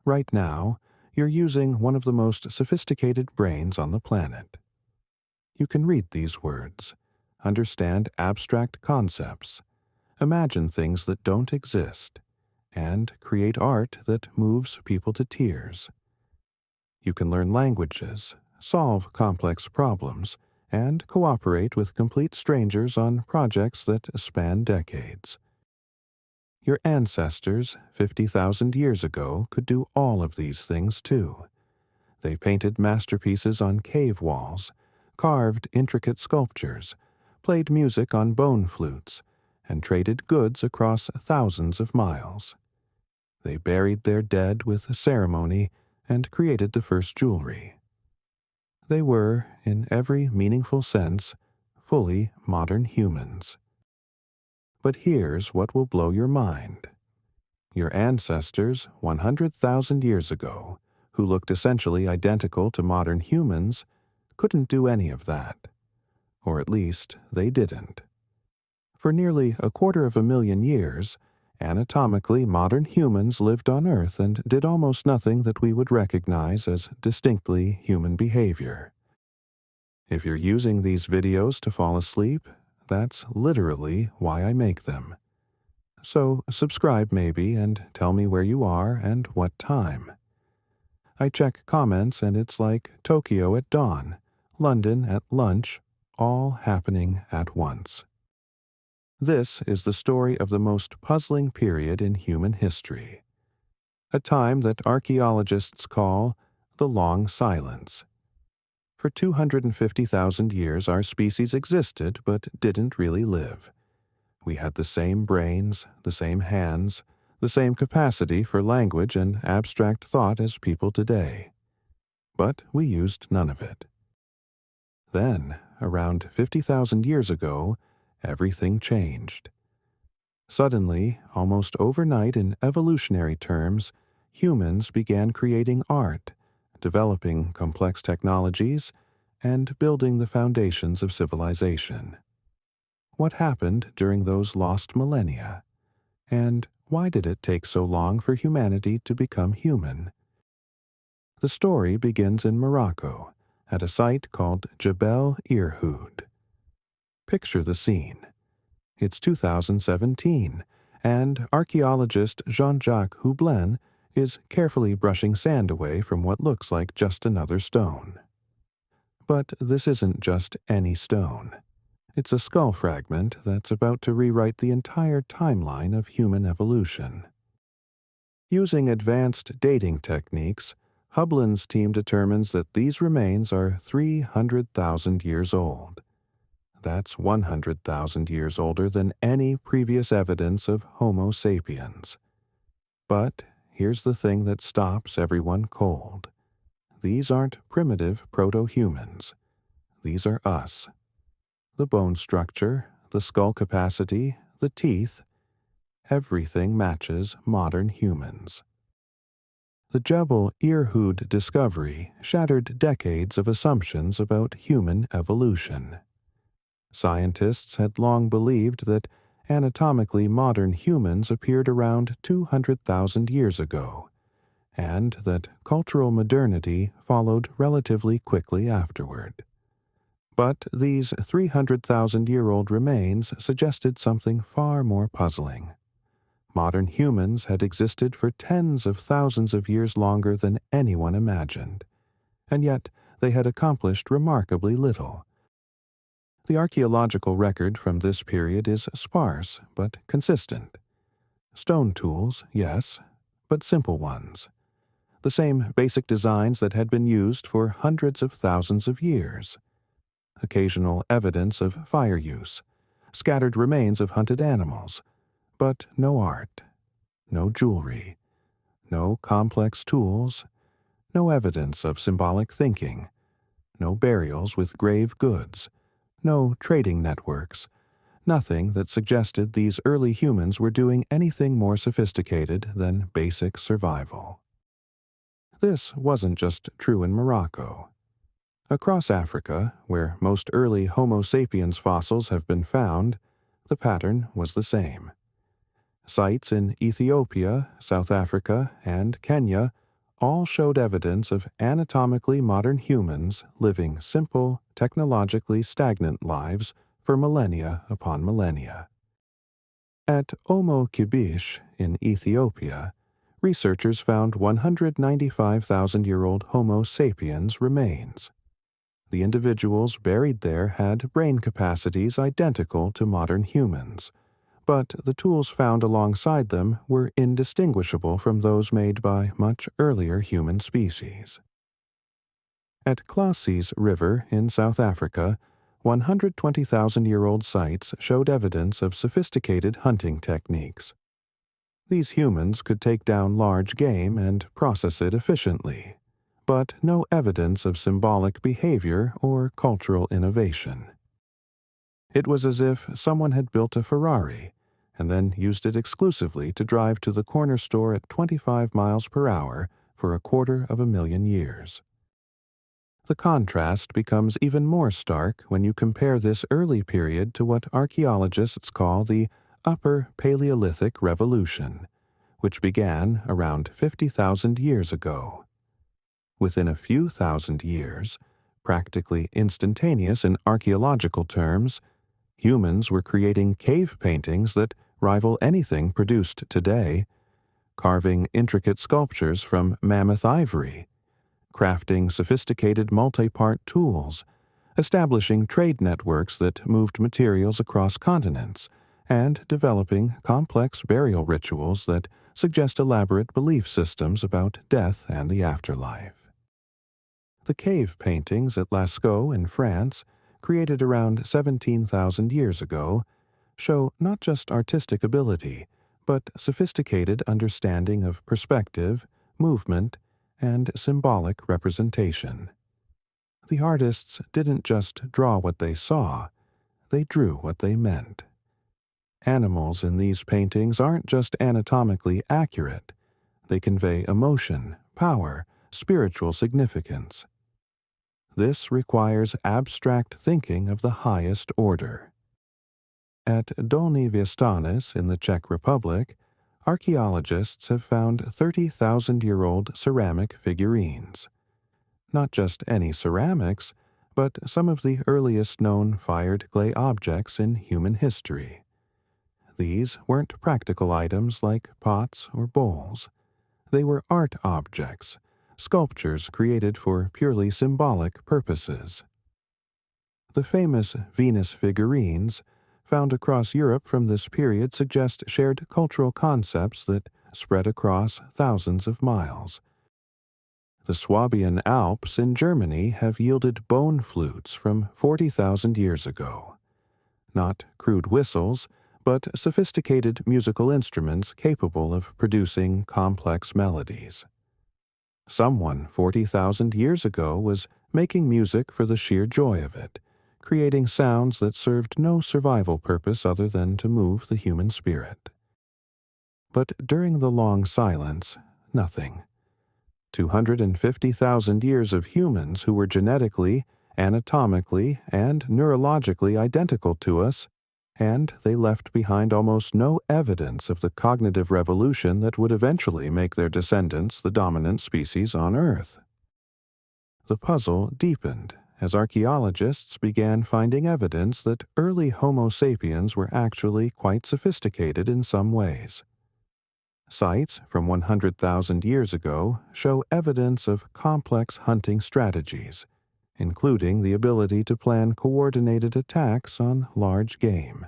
Right now, you're using one of the most sophisticated brains on the planet. You can read these words, understand abstract concepts, imagine things that don't exist, and create art that moves people to tears. You can learn languages, solve complex problems, and cooperate with complete strangers on projects that span decades. Your ancestors 50,000 years ago could do all of these things too. They painted masterpieces on cave walls, carved intricate sculptures, played music on bone flutes, and traded goods across thousands of miles. They buried their dead with ceremony and created the first jewelry. They were, in every meaningful sense, fully modern humans. But here's what will blow your mind. Your ancestors 100,000 years ago, who looked essentially identical to modern humans, couldn't do any of that. Or at least, they didn't. For nearly 250,000 years, anatomically modern humans lived on Earth and did almost nothing that we would recognize as distinctly human behavior. If you're using these videos to fall asleep, that's literally why I make them. So subscribe maybe and tell me where you are and what time. I check comments and it's like Tokyo at dawn, London at lunch, all happening at once. This is the story of the most puzzling period in human history, a time that archaeologists call the Long Silence. For 250,000 years our species existed but didn't really live. We had the same brains, the same hands, the same capacity for language and abstract thought as people today. But we used none of it. Then, around 50,000 years ago, everything changed. Suddenly, almost overnight in evolutionary terms, humans began creating art, developing complex technologies, and building the foundations of civilization. What happened during those lost millennia? And why did it take so long for humanity to become human? The story begins in Morocco, at a site called Jebel Irhoud. Picture the scene. It's 2017, and archaeologist Jean-Jacques Houblin is carefully brushing sand away from what looks like just another stone. But this isn't just any stone. It's a skull fragment that's about to rewrite the entire timeline of human evolution. Using advanced dating techniques, Houblin's team determines that these remains are 300,000 years old. That's 100,000 years older than any previous evidence of Homo sapiens. But here's the thing that stops everyone cold. These aren't primitive proto-humans. These are us. The bone structure, the skull capacity, the teeth, everything matches modern humans. The Jebel Irhoud discovery shattered decades of assumptions about human evolution. Scientists had long believed that anatomically modern humans appeared around 200,000 years ago, and that cultural modernity followed relatively quickly afterward. But these 300,000-year-old remains suggested something far more puzzling. Modern humans had existed for tens of thousands of years longer than anyone imagined, and yet they had accomplished remarkably little. The archaeological record from this period is sparse but consistent. Stone tools, yes, but simple ones. The same basic designs that had been used for hundreds of thousands of years. Occasional evidence of fire use, scattered remains of hunted animals, but no art, no jewelry, no complex tools, no evidence of symbolic thinking, no burials with grave goods, no trading networks, nothing that suggested these early humans were doing anything more sophisticated than basic survival. This wasn't just true in Morocco. Across Africa, where most early Homo sapiens fossils have been found, the pattern was the same. Sites in Ethiopia, South Africa, and Kenya all showed evidence of anatomically modern humans living simple, technologically stagnant lives for millennia upon millennia. At Omo Kibish in Ethiopia, researchers found 195,000-year-old Homo sapiens remains. The individuals buried there had brain capacities identical to modern humans, but the tools found alongside them were indistinguishable from those made by much earlier human species. At Klassies River in South Africa, 120,000-year-old sites showed evidence of sophisticated hunting techniques. These humans could take down large game and process it efficiently, but no evidence of symbolic behavior or cultural innovation. It was as if someone had built a Ferrari and then used it exclusively to drive to the corner store at 25 miles per hour for 250,000 years. The contrast becomes even more stark when you compare this early period to what archaeologists call the Upper Paleolithic Revolution, which began around 50,000 years ago. Within a few thousand years, practically instantaneous in archaeological terms, humans were creating cave paintings that rival anything produced today, carving intricate sculptures from mammoth ivory, crafting sophisticated multi-part tools, establishing trade networks that moved materials across continents, and developing complex burial rituals that suggest elaborate belief systems about death and the afterlife. The cave paintings at Lascaux in France, created around 17,000 years ago, show not just artistic ability, but sophisticated understanding of perspective, movement, and symbolic representation. The artists didn't just draw what they saw, they drew what they meant. Animals in these paintings aren't just anatomically accurate, they convey emotion, power, spiritual significance. This requires abstract thinking of the highest order. At Dolní Věstonice in the Czech Republic, archaeologists have found 30,000-year-old ceramic figurines. Not just any ceramics, but some of the earliest known fired clay objects in human history. These weren't practical items like pots or bowls. They were art objects, sculptures created for purely symbolic purposes. The famous Venus figurines found across Europe from this period suggest shared cultural concepts that spread across thousands of miles. The Swabian Alps in Germany have yielded bone flutes from 40,000 years ago. Not crude whistles, but sophisticated musical instruments capable of producing complex melodies. Someone 40,000 years ago was making music for the sheer joy of it, creating sounds that served no survival purpose other than to move the human spirit. But during the long silence, nothing. 250,000 years of humans who were genetically, anatomically, and neurologically identical to us, and they left behind almost no evidence of the cognitive revolution that would eventually make their descendants the dominant species on Earth. The puzzle deepened as archaeologists began finding evidence that early Homo sapiens were actually quite sophisticated in some ways. Sites from 100,000 years ago show evidence of complex hunting strategies, including the ability to plan coordinated attacks on large game.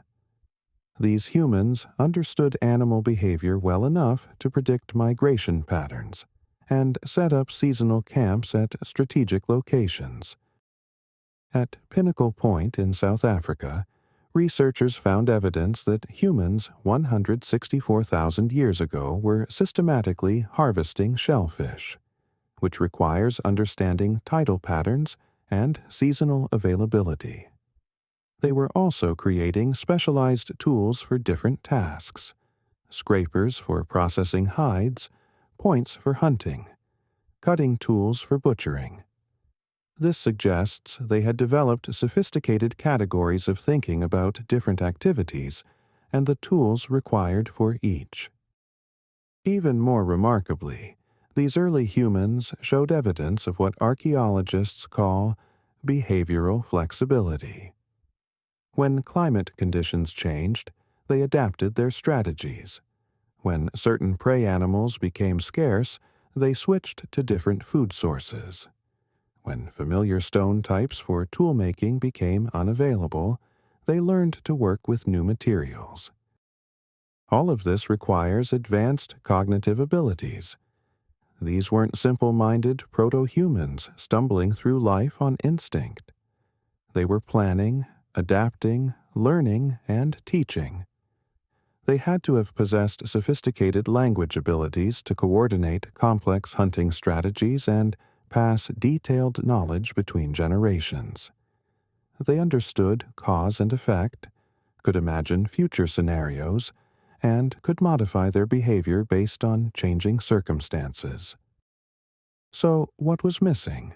These humans understood animal behavior well enough to predict migration patterns and set up seasonal camps at strategic locations. At Pinnacle Point in South Africa, researchers found evidence that humans 164,000 years ago were systematically harvesting shellfish, which requires understanding tidal patterns and seasonal availability. They were also creating specialized tools for different tasks: scrapers for processing hides, points for hunting, cutting tools for butchering. This suggests they had developed sophisticated categories of thinking about different activities and the tools required for each. Even more remarkably, These early humans showed evidence of what archaeologists call behavioral flexibility. When climate conditions changed, they adapted their strategies. When certain prey animals became scarce, they switched to different food sources. When familiar stone types for toolmaking became unavailable, they learned to work with new materials. All of this requires advanced cognitive abilities. These weren't simple-minded proto-humans stumbling through life on instinct. They were planning, adapting, learning, and teaching. They had to have possessed sophisticated language abilities to coordinate complex hunting strategies and pass detailed knowledge between generations. They understood cause and effect, could imagine future scenarios, and could modify their behavior based on changing circumstances. So, what was missing?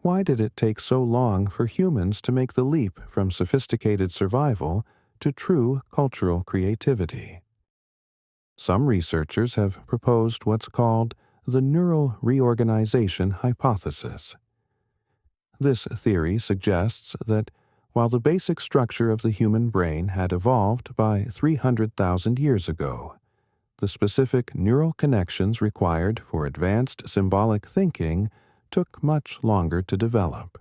Why did it take so long for humans to make the leap from sophisticated survival to true cultural creativity? Some researchers have proposed what's called the neural reorganization hypothesis. This theory suggests that while the basic structure of the human brain had evolved by 300,000 years ago, the specific neural connections required for advanced symbolic thinking took much longer to develop.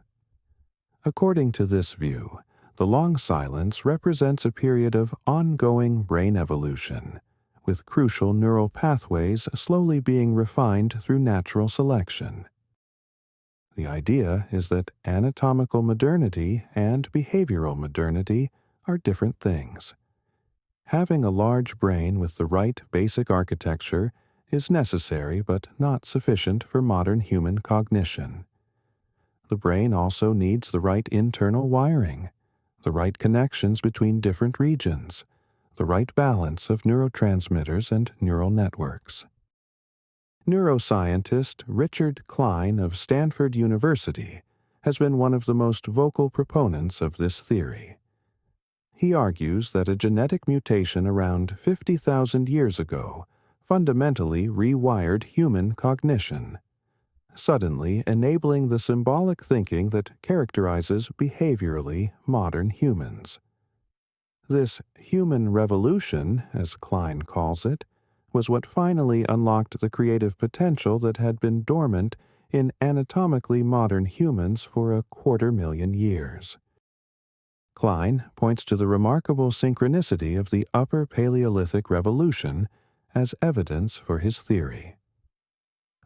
According to this view, the long silence represents a period of ongoing brain evolution, with crucial neural pathways slowly being refined through natural selection. The idea is that anatomical modernity and behavioral modernity are different things. Having a large brain with the right basic architecture is necessary but not sufficient for modern human cognition. The brain also needs the right internal wiring, the right connections between different regions, the right balance of neurotransmitters and neural networks. Neuroscientist Richard Klein of Stanford University has been one of the most vocal proponents of this theory. He argues that a genetic mutation around 50,000 years ago fundamentally rewired human cognition, suddenly enabling the symbolic thinking that characterizes behaviorally modern humans. This human revolution, as Klein calls it, was what finally unlocked the creative potential that had been dormant in anatomically modern humans for 250,000 years. Klein points to the remarkable synchronicity of the Upper Paleolithic Revolution as evidence for his theory.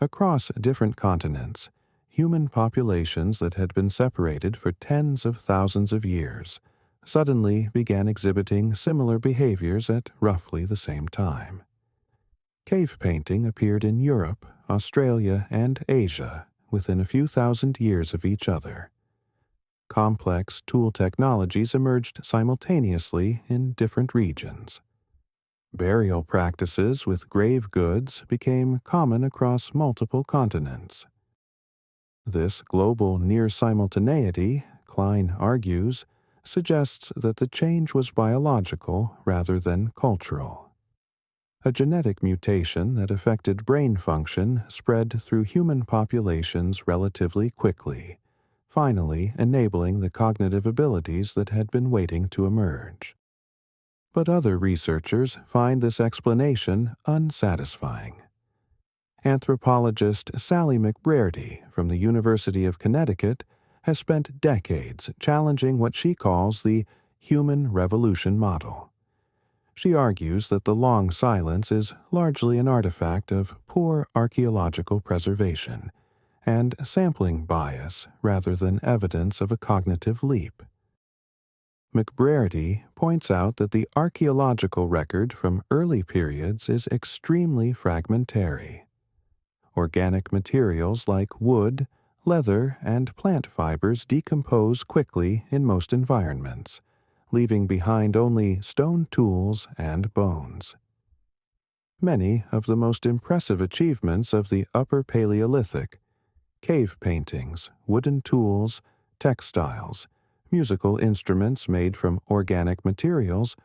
Across different continents, human populations that had been separated for tens of thousands of years suddenly began exhibiting similar behaviors at roughly the same time. Cave painting appeared in Europe, Australia, and Asia within a few thousand years of each other. Complex tool technologies emerged simultaneously in different regions. Burial practices with grave goods became common across multiple continents. This global near-simultaneity, Klein argues, suggests that the change was biological rather than cultural. A genetic mutation that affected brain function spread through human populations relatively quickly, finally enabling the cognitive abilities that had been waiting to emerge. But other researchers find this explanation unsatisfying. Anthropologist Sally McBrearty from the University of Connecticut has spent decades challenging what she calls the human revolution model. She argues that the long silence is largely an artifact of poor archaeological preservation and sampling bias rather than evidence of a cognitive leap. McBrearty points out that the archaeological record from early periods is extremely fragmentary. Organic materials like wood, leather, and plant fibers decompose quickly in most environments, leaving behind only stone tools and bones. Many of the most impressive achievements of the Upper Paleolithic, cave paintings, wooden tools, textiles, musical instruments made from organic materials,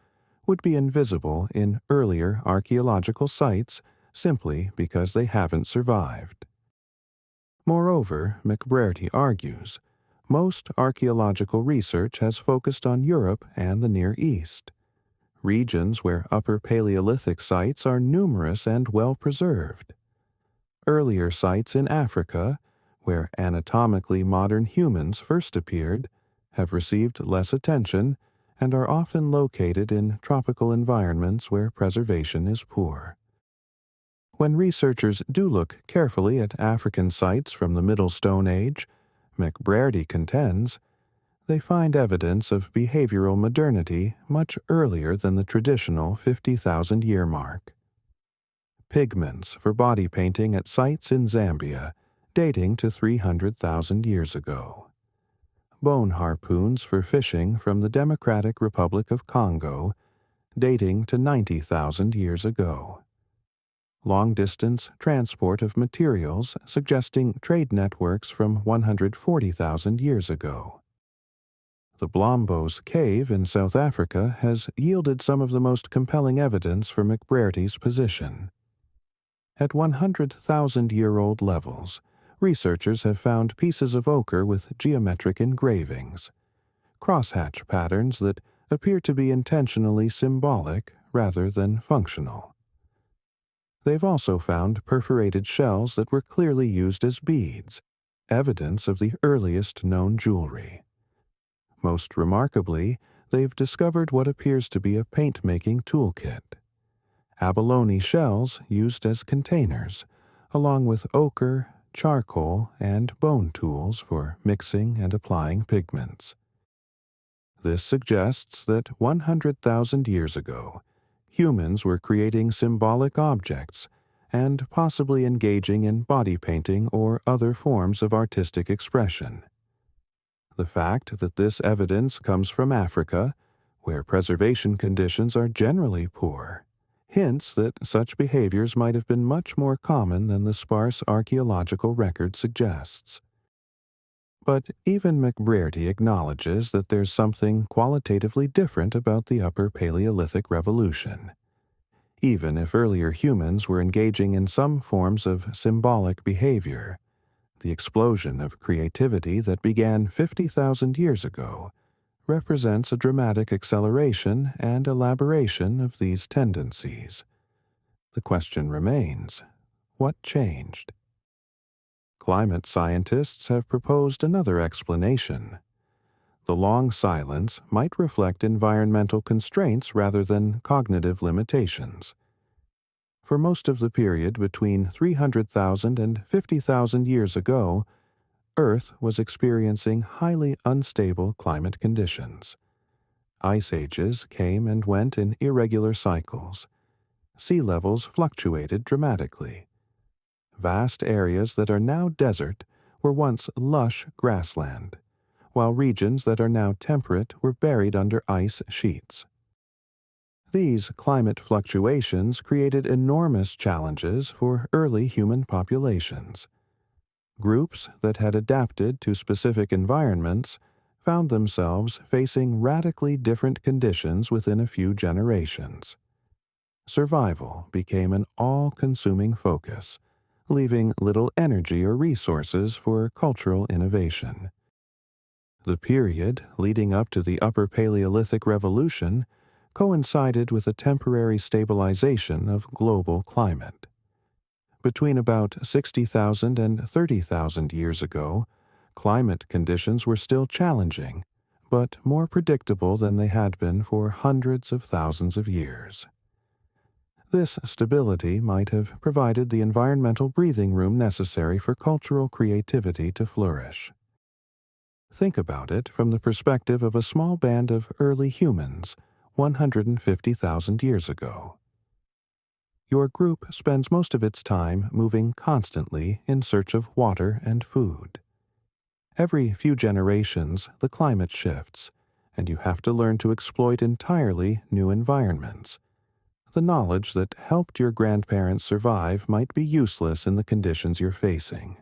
would be invisible in earlier archaeological sites simply because they haven't survived. Moreover, McBraerty argues, most archaeological research has focused on Europe and the Near East, regions where Upper Paleolithic sites are numerous and well preserved. Earlier sites in Africa, where anatomically modern humans first appeared, have received less attention and are often located in tropical environments where preservation is poor. When researchers do look carefully at African sites from the Middle Stone Age, McBraerty contends, they find evidence of behavioral modernity much earlier than the traditional 50,000-year mark. Pigments for body painting at sites in Zambia, dating to 300,000 years ago. Bone harpoons for fishing from the Democratic Republic of Congo, dating to 90,000 years ago. Long-distance transport of materials suggesting trade networks from 140,000 years ago. The Blombos cave in South Africa has yielded some of the most compelling evidence for McBraerty's position. At 100,000-year-old levels, researchers have found pieces of ochre with geometric engravings, crosshatch patterns that appear to be intentionally symbolic rather than functional. They've also found perforated shells that were clearly used as beads, evidence of the earliest known jewelry. Most remarkably, they've discovered what appears to be a paint-making toolkit. Abalone shells used as containers, along with ochre, charcoal, and bone tools for mixing and applying pigments. This suggests that 100,000 years ago, humans were creating symbolic objects and possibly engaging in body painting or other forms of artistic expression. The fact that this evidence comes from Africa, where preservation conditions are generally poor, hints that such behaviors might have been much more common than the sparse archaeological record suggests. But even McBraerty acknowledges that there's something qualitatively different about the Upper Paleolithic Revolution. Even if earlier humans were engaging in some forms of symbolic behavior, the explosion of creativity that began 50,000 years ago represents a dramatic acceleration and elaboration of these tendencies. The question remains, what changed? Climate scientists have proposed another explanation. The long silence might reflect environmental constraints rather than cognitive limitations. For most of the period between 300,000 and 50,000 years ago, Earth was experiencing highly unstable climate conditions. Ice ages came and went in irregular cycles. Sea levels fluctuated dramatically. Vast areas that are now desert were once lush grassland, while regions that are now temperate were buried under ice sheets. These climate fluctuations created enormous challenges for early human populations. Groups that had adapted to specific environments found themselves facing radically different conditions within a few generations. Survival became an all-consuming focus, leaving little energy or resources for cultural innovation. The period leading up to the Upper Paleolithic Revolution coincided with a temporary stabilization of global climate. Between about 60,000 and 30,000 years ago, climate conditions were still challenging, but more predictable than they had been for hundreds of thousands of years. This stability might have provided the environmental breathing room necessary for cultural creativity to flourish. Think about it from the perspective of a small band of early humans 150,000 years ago. Your group spends most of its time moving constantly in search of water and food. Every few generations, the climate shifts, and you have to learn to exploit entirely new environments. The knowledge that helped your grandparents survive might be useless in the conditions you're facing.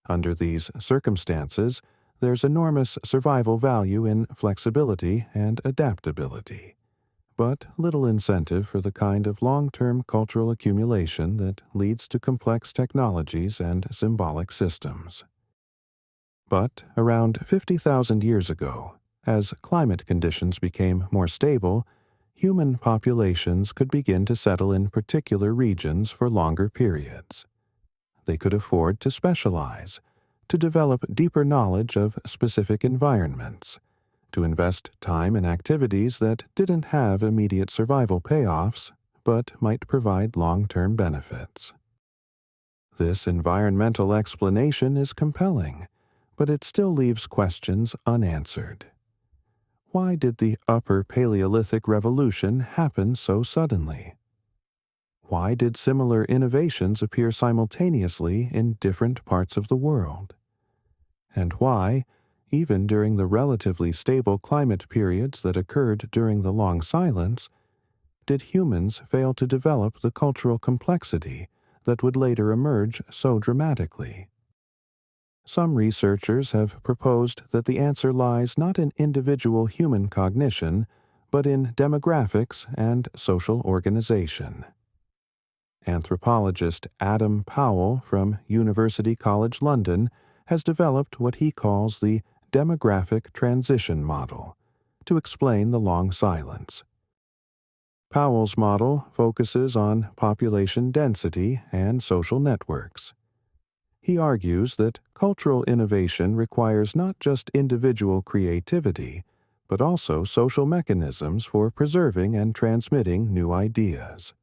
Under these circumstances, there's enormous survival value in flexibility and adaptability. but little incentive for the kind of long-term cultural accumulation that leads to complex technologies and symbolic systems. But around 50,000 years ago, as climate conditions became more stable, human populations could begin to settle in particular regions for longer periods. They could afford to specialize, to develop deeper knowledge of specific environments, to invest time in activities that didn't have immediate survival payoffs, but might provide long-term benefits. This environmental explanation is compelling, but it still leaves questions unanswered. Why did the Upper Paleolithic Revolution happen so suddenly? Why did similar innovations appear simultaneously in different parts of the world? And why, even during the relatively stable climate periods that occurred during the Long Silence, did humans fail to develop the cultural complexity that would later emerge so dramatically? Some researchers have proposed that the answer lies not in individual human cognition, but in demographics and social organization. Anthropologist Adam Powell from University College London has developed what he calls the demographic transition model to explain the Long Silence. Powell's model focuses on population density and social networks. He argues that cultural innovation requires not just individual creativity, but also social mechanisms for preserving and transmitting new ideas.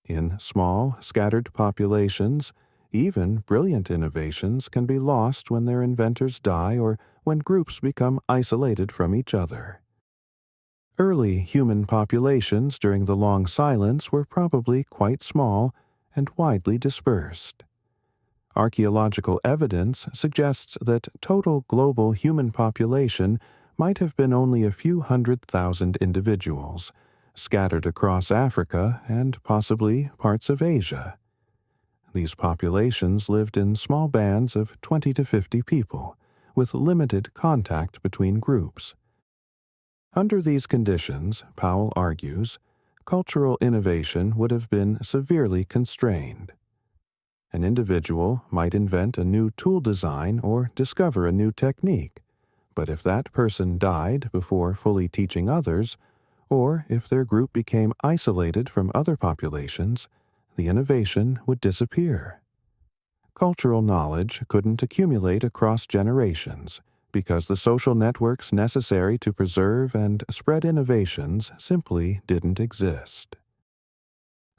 In small, scattered populations, even brilliant innovations can be lost when their inventors die or when groups become isolated from each other. Early human populations during the Long Silence were probably quite small and widely dispersed. Archaeological evidence suggests that total global human population might have been only a few 100,000 individuals, scattered across Africa and possibly parts of Asia. These populations lived in small bands of 20 to 50 people, with limited contact between groups. Under these conditions, Powell argues, cultural innovation would have been severely constrained. An individual might invent a new tool design or discover a new technique, but if that person died before fully teaching others, or if their group became isolated from other populations, the innovation would disappear. Cultural knowledge couldn't accumulate across generations because the social networks necessary to preserve and spread innovations simply didn't exist.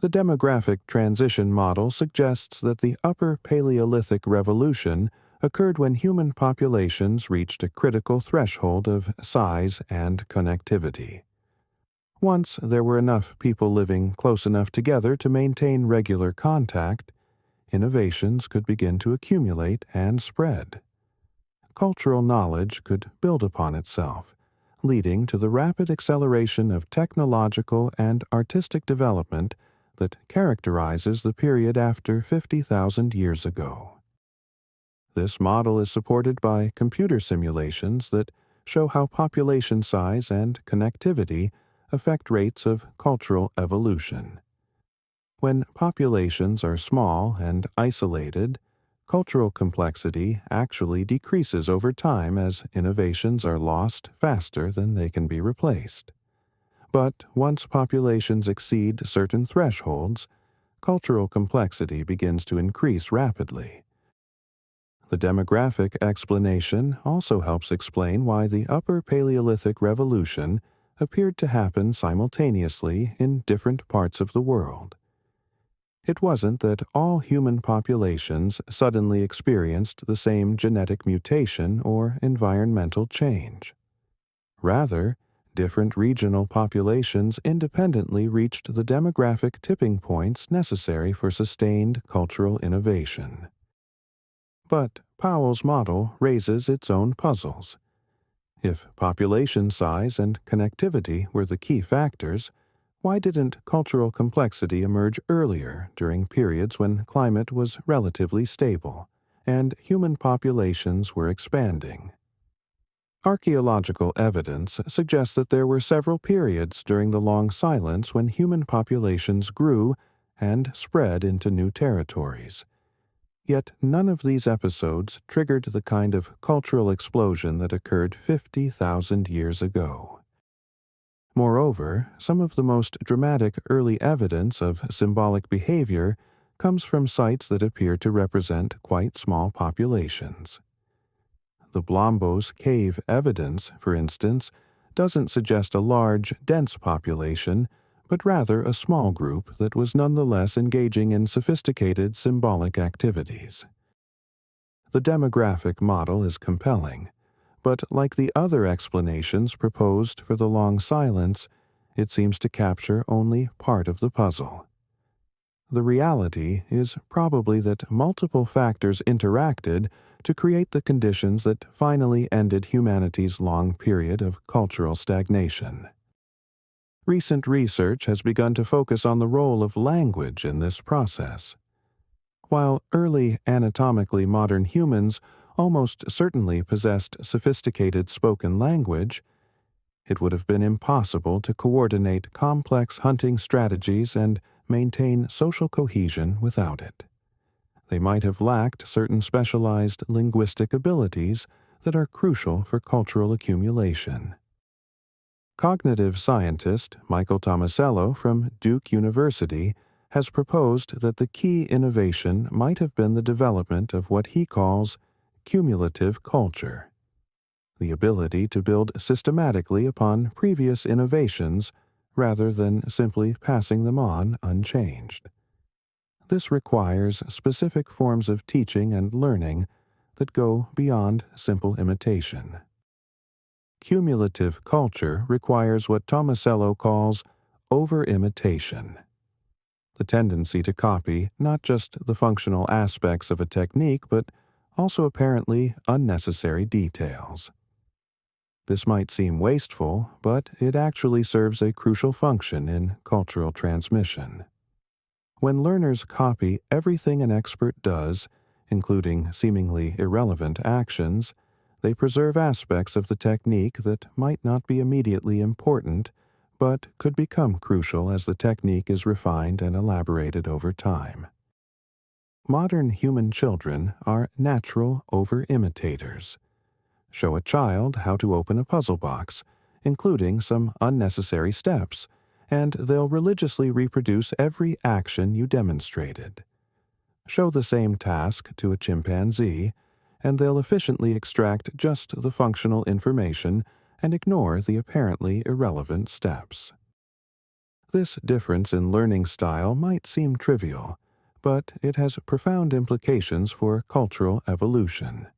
The demographic transition model suggests that the Upper Paleolithic Revolution occurred when human populations reached a critical threshold of size and connectivity. Once there were enough people living close enough together to maintain regular contact, innovations could begin to accumulate and spread. Cultural knowledge could build upon itself, leading to the rapid acceleration of technological and artistic development that characterizes the period after 50,000 years ago. This model is supported by computer simulations that show how population size and connectivity affect rates of cultural evolution. When populations are small and isolated, cultural complexity actually decreases over time as innovations are lost faster than they can be replaced. But once populations exceed certain thresholds, cultural complexity begins to increase rapidly. The demographic explanation also helps explain why the Upper Paleolithic Revolution appeared to happen simultaneously in different parts of the world. It wasn't that all human populations suddenly experienced the same genetic mutation or environmental change. Rather, different regional populations independently reached the demographic tipping points necessary for sustained cultural innovation. But Powell's model raises its own puzzles. If population size and connectivity were the key factors, why didn't cultural complexity emerge earlier during periods when climate was relatively stable and human populations were expanding? Archaeological evidence suggests that there were several periods during the long silence when human populations grew and spread into new territories. Yet none of these episodes triggered the kind of cultural explosion that occurred 50,000 years ago. Moreover, some of the most dramatic early evidence of symbolic behavior comes from sites that appear to represent quite small populations. The Blombos cave evidence, for instance, doesn't suggest a large, dense population, but rather a small group that was nonetheless engaging in sophisticated symbolic activities. The demographic model is compelling, but like the other explanations proposed for the long silence, it seems to capture only part of the puzzle. The reality is probably that multiple factors interacted to create the conditions that finally ended humanity's long period of cultural stagnation. Recent research has begun to focus on the role of language in this process. While early anatomically modern humans almost certainly possessed sophisticated spoken language, it would have been impossible to coordinate complex hunting strategies and maintain social cohesion without it. They might have lacked certain specialized linguistic abilities that are crucial for cultural accumulation. Cognitive scientist Michael Tomasello from Duke University has proposed that the key innovation might have been the development of what he calls cumulative culture, the ability to build systematically upon previous innovations rather than simply passing them on unchanged. This requires specific forms of teaching and learning that go beyond simple imitation. Cumulative culture requires what Tomasello calls over-imitation, the tendency to copy not just the functional aspects of a technique but also apparently unnecessary details. This might seem wasteful, but it actually serves a crucial function in cultural transmission. When learners copy everything an expert does, including seemingly irrelevant actions, they preserve aspects of the technique that might not be immediately important, but could become crucial as the technique is refined and elaborated over time. Modern human children are natural over-imitators. Show a child how to open a puzzle box, including some unnecessary steps, and they'll religiously reproduce every action you demonstrated. Show the same task to a chimpanzee, and they'll efficiently extract just the functional information and ignore the apparently irrelevant steps. This difference in learning style might seem trivial, but it has profound implications for cultural evolution.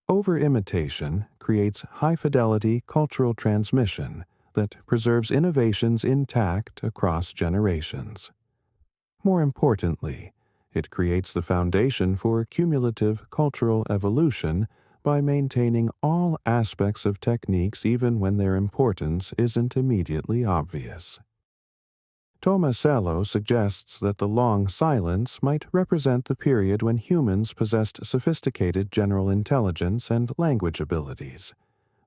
Over-imitation creates high-fidelity cultural transmission that preserves innovations intact across generations. More importantly, it creates the foundation for cumulative cultural evolution by maintaining all aspects of techniques even when their importance isn't immediately obvious. Tomasello suggests that the long silence might represent the period when humans possessed sophisticated general intelligence and language abilities,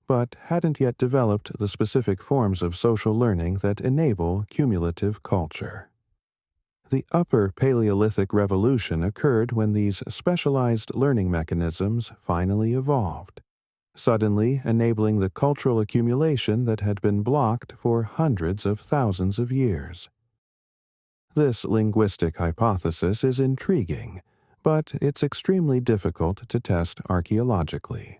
but hadn't yet developed the specific forms of social learning that enable cumulative culture. The Upper Paleolithic Revolution occurred when these specialized learning mechanisms finally evolved, suddenly enabling the cultural accumulation that had been blocked for hundreds of thousands of years. This linguistic hypothesis is intriguing, but it's extremely difficult to test archaeologically.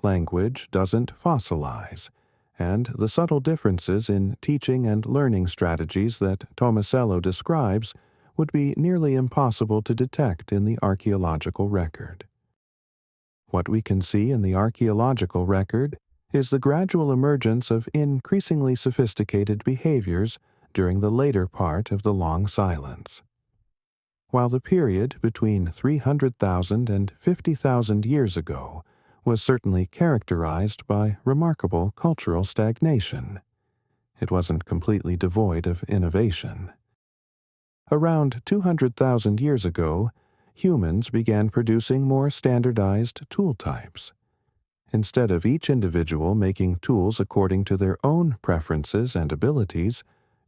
Language doesn't fossilize, and the subtle differences in teaching and learning strategies that Tomasello describes would be nearly impossible to detect in the archaeological record. What we can see in the archaeological record is the gradual emergence of increasingly sophisticated behaviors during the later part of the long silence. While the period between 300,000 and 50,000 years ago was certainly characterized by remarkable cultural stagnation, it wasn't completely devoid of innovation. Around 200,000 years ago, humans began producing more standardized tool types. Instead of each individual making tools according to their own preferences and abilities,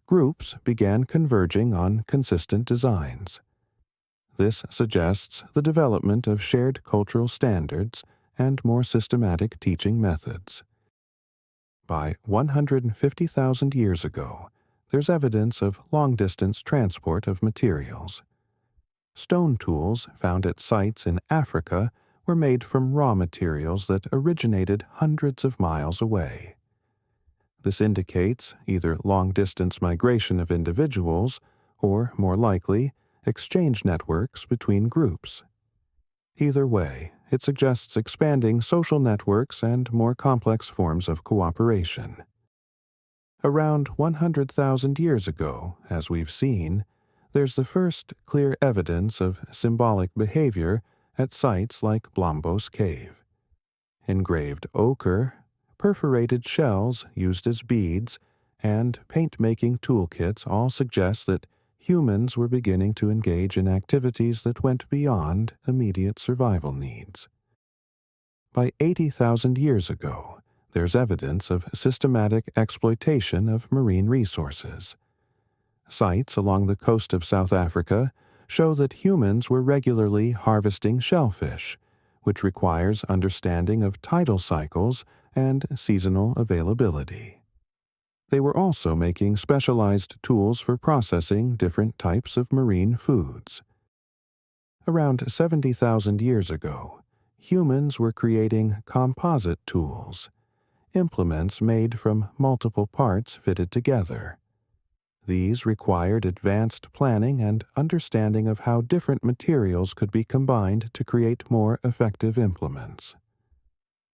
groups began converging on consistent designs. This suggests the development of shared cultural standards and more systematic teaching methods. By 150,000 years ago, there's evidence of long-distance transport of materials. Stone tools found at sites in Africa were made from raw materials that originated hundreds of miles away. This indicates either long-distance migration of individuals or, more likely, exchange networks between groups. Either way, it suggests expanding social networks and more complex forms of cooperation. Around 100,000 years ago, as we've seen, there's the first clear evidence of symbolic behavior at sites like Blombos Cave. Engraved ochre, perforated shells used as beads, and paint-making toolkits all suggest that humans were beginning to engage in activities that went beyond immediate survival needs. By 80,000 years ago, there's evidence of systematic exploitation of marine resources. Sites along the coast of South Africa show that humans were regularly harvesting shellfish, which requires understanding of tidal cycles and seasonal availability. They were also making specialized tools for processing different types of marine foods. Around 70,000 years ago, humans were creating composite tools, implements made from multiple parts fitted together. These required advanced planning and understanding of how different materials could be combined to create more effective implements.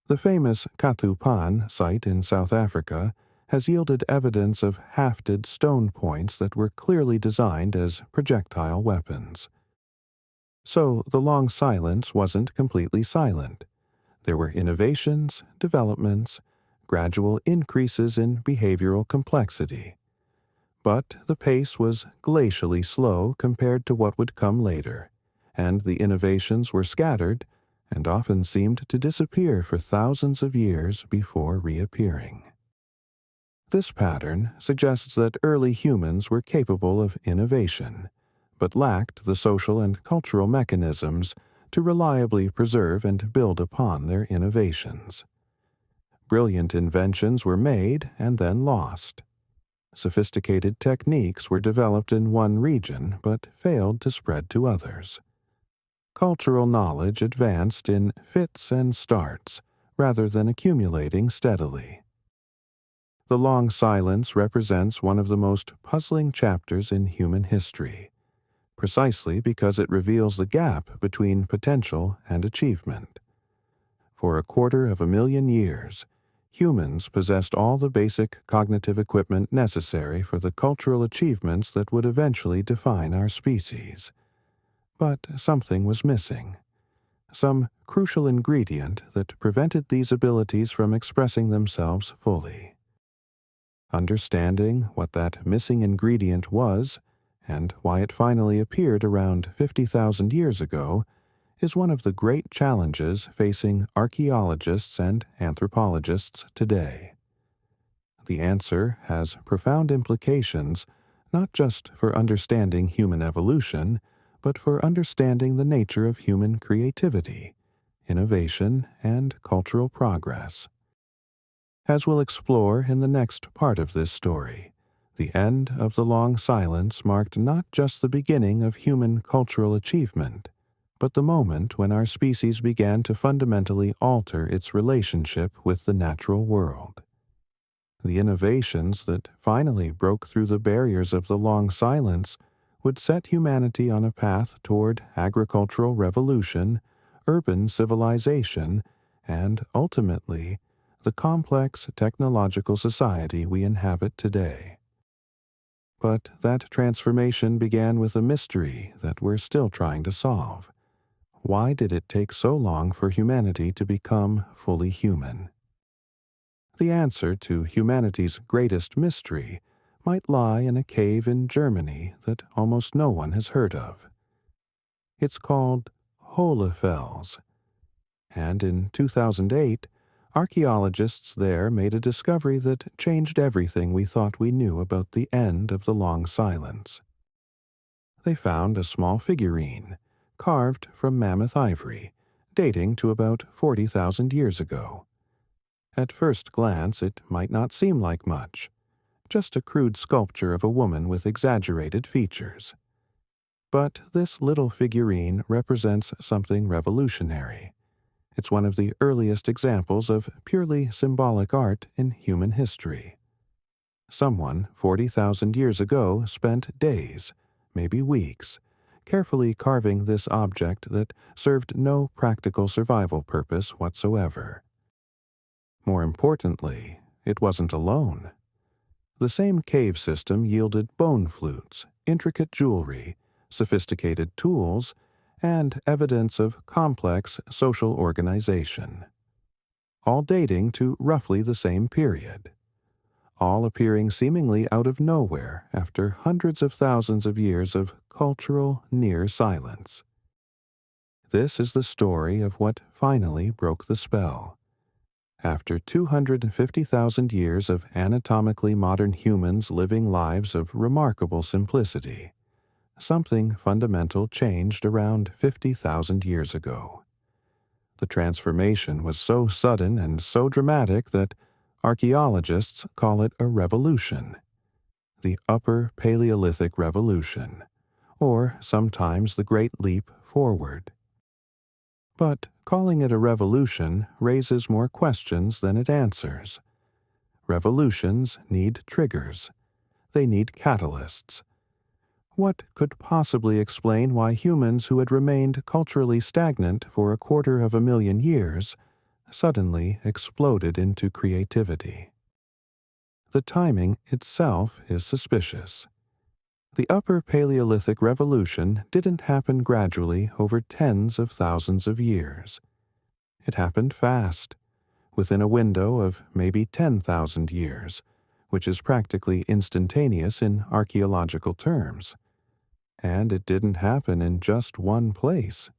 The famous Katupan site in South Africa has yielded evidence of hafted stone points that were clearly designed as projectile weapons. So the long silence wasn't completely silent. There were innovations, developments, gradual increases in behavioral complexity. But the pace was glacially slow compared to what would come later, and the innovations were scattered and often seemed to disappear for thousands of years before reappearing. This pattern suggests that early humans were capable of innovation, but lacked the social and cultural mechanisms to reliably preserve and build upon their innovations. Brilliant inventions were made and then lost. Sophisticated techniques were developed in one region but failed to spread to others. Cultural knowledge advanced in fits and starts rather than accumulating steadily. The long silence represents one of the most puzzling chapters in human history, precisely because it reveals the gap between potential and achievement. For 250,000 years, humans possessed all the basic cognitive equipment necessary for the cultural achievements that would eventually define our species. But something was missing. Some crucial ingredient that prevented these abilities from expressing themselves fully. Understanding what that missing ingredient was, and why it finally appeared around 50,000 years ago, is one of the great challenges facing archaeologists and anthropologists today. The answer has profound implications not just for understanding human evolution, but for understanding the nature of human creativity, innovation, and cultural progress. As we'll explore in the next part of this story, the end of the long silence marked not just the beginning of human cultural achievement, but the moment when our species began to fundamentally alter its relationship with the natural world. The innovations that finally broke through the barriers of the long silence would set humanity on a path toward agricultural revolution, urban civilization, and, ultimately, the complex technological society we inhabit today. But that transformation began with a mystery that we're still trying to solve. Why did it take so long for humanity to become fully human? The answer to humanity's greatest mystery might lie in a cave in Germany that almost no one has heard of. It's called Hohlefels, and in 2008, Archaeologists there made a discovery that changed everything we thought we knew about the end of the long silence. They found a small figurine, carved from mammoth ivory, dating to about 40,000 years ago. At first glance, it might not seem like much, just a crude sculpture of a woman with exaggerated features. But this little figurine represents something revolutionary. It's one of the earliest examples of purely symbolic art in human history. Someone 40,000 years ago spent days, maybe weeks, carefully carving this object that served no practical survival purpose whatsoever. More importantly, it wasn't alone. The same cave system yielded bone flutes, intricate jewelry, sophisticated tools, and evidence of complex social organization, all dating to roughly the same period, all appearing seemingly out of nowhere after hundreds of thousands of years of cultural near silence. This is the story of what finally broke the spell. After 250,000 years of anatomically modern humans living lives of remarkable simplicity, something fundamental changed around 50,000 years ago. The transformation was so sudden and so dramatic that archaeologists call it a revolution, the Upper Paleolithic Revolution, or sometimes the Great Leap Forward. But calling it a revolution raises more questions than it answers. Revolutions need triggers. They need catalysts. What could possibly explain why humans who had remained culturally stagnant for 250,000 years suddenly exploded into creativity? The timing itself is suspicious. The Upper Paleolithic Revolution didn't happen gradually over tens of thousands of years. It happened fast, within a window of maybe 10,000 years, which is practically instantaneous in archaeological terms. And it didn't happen in just one place.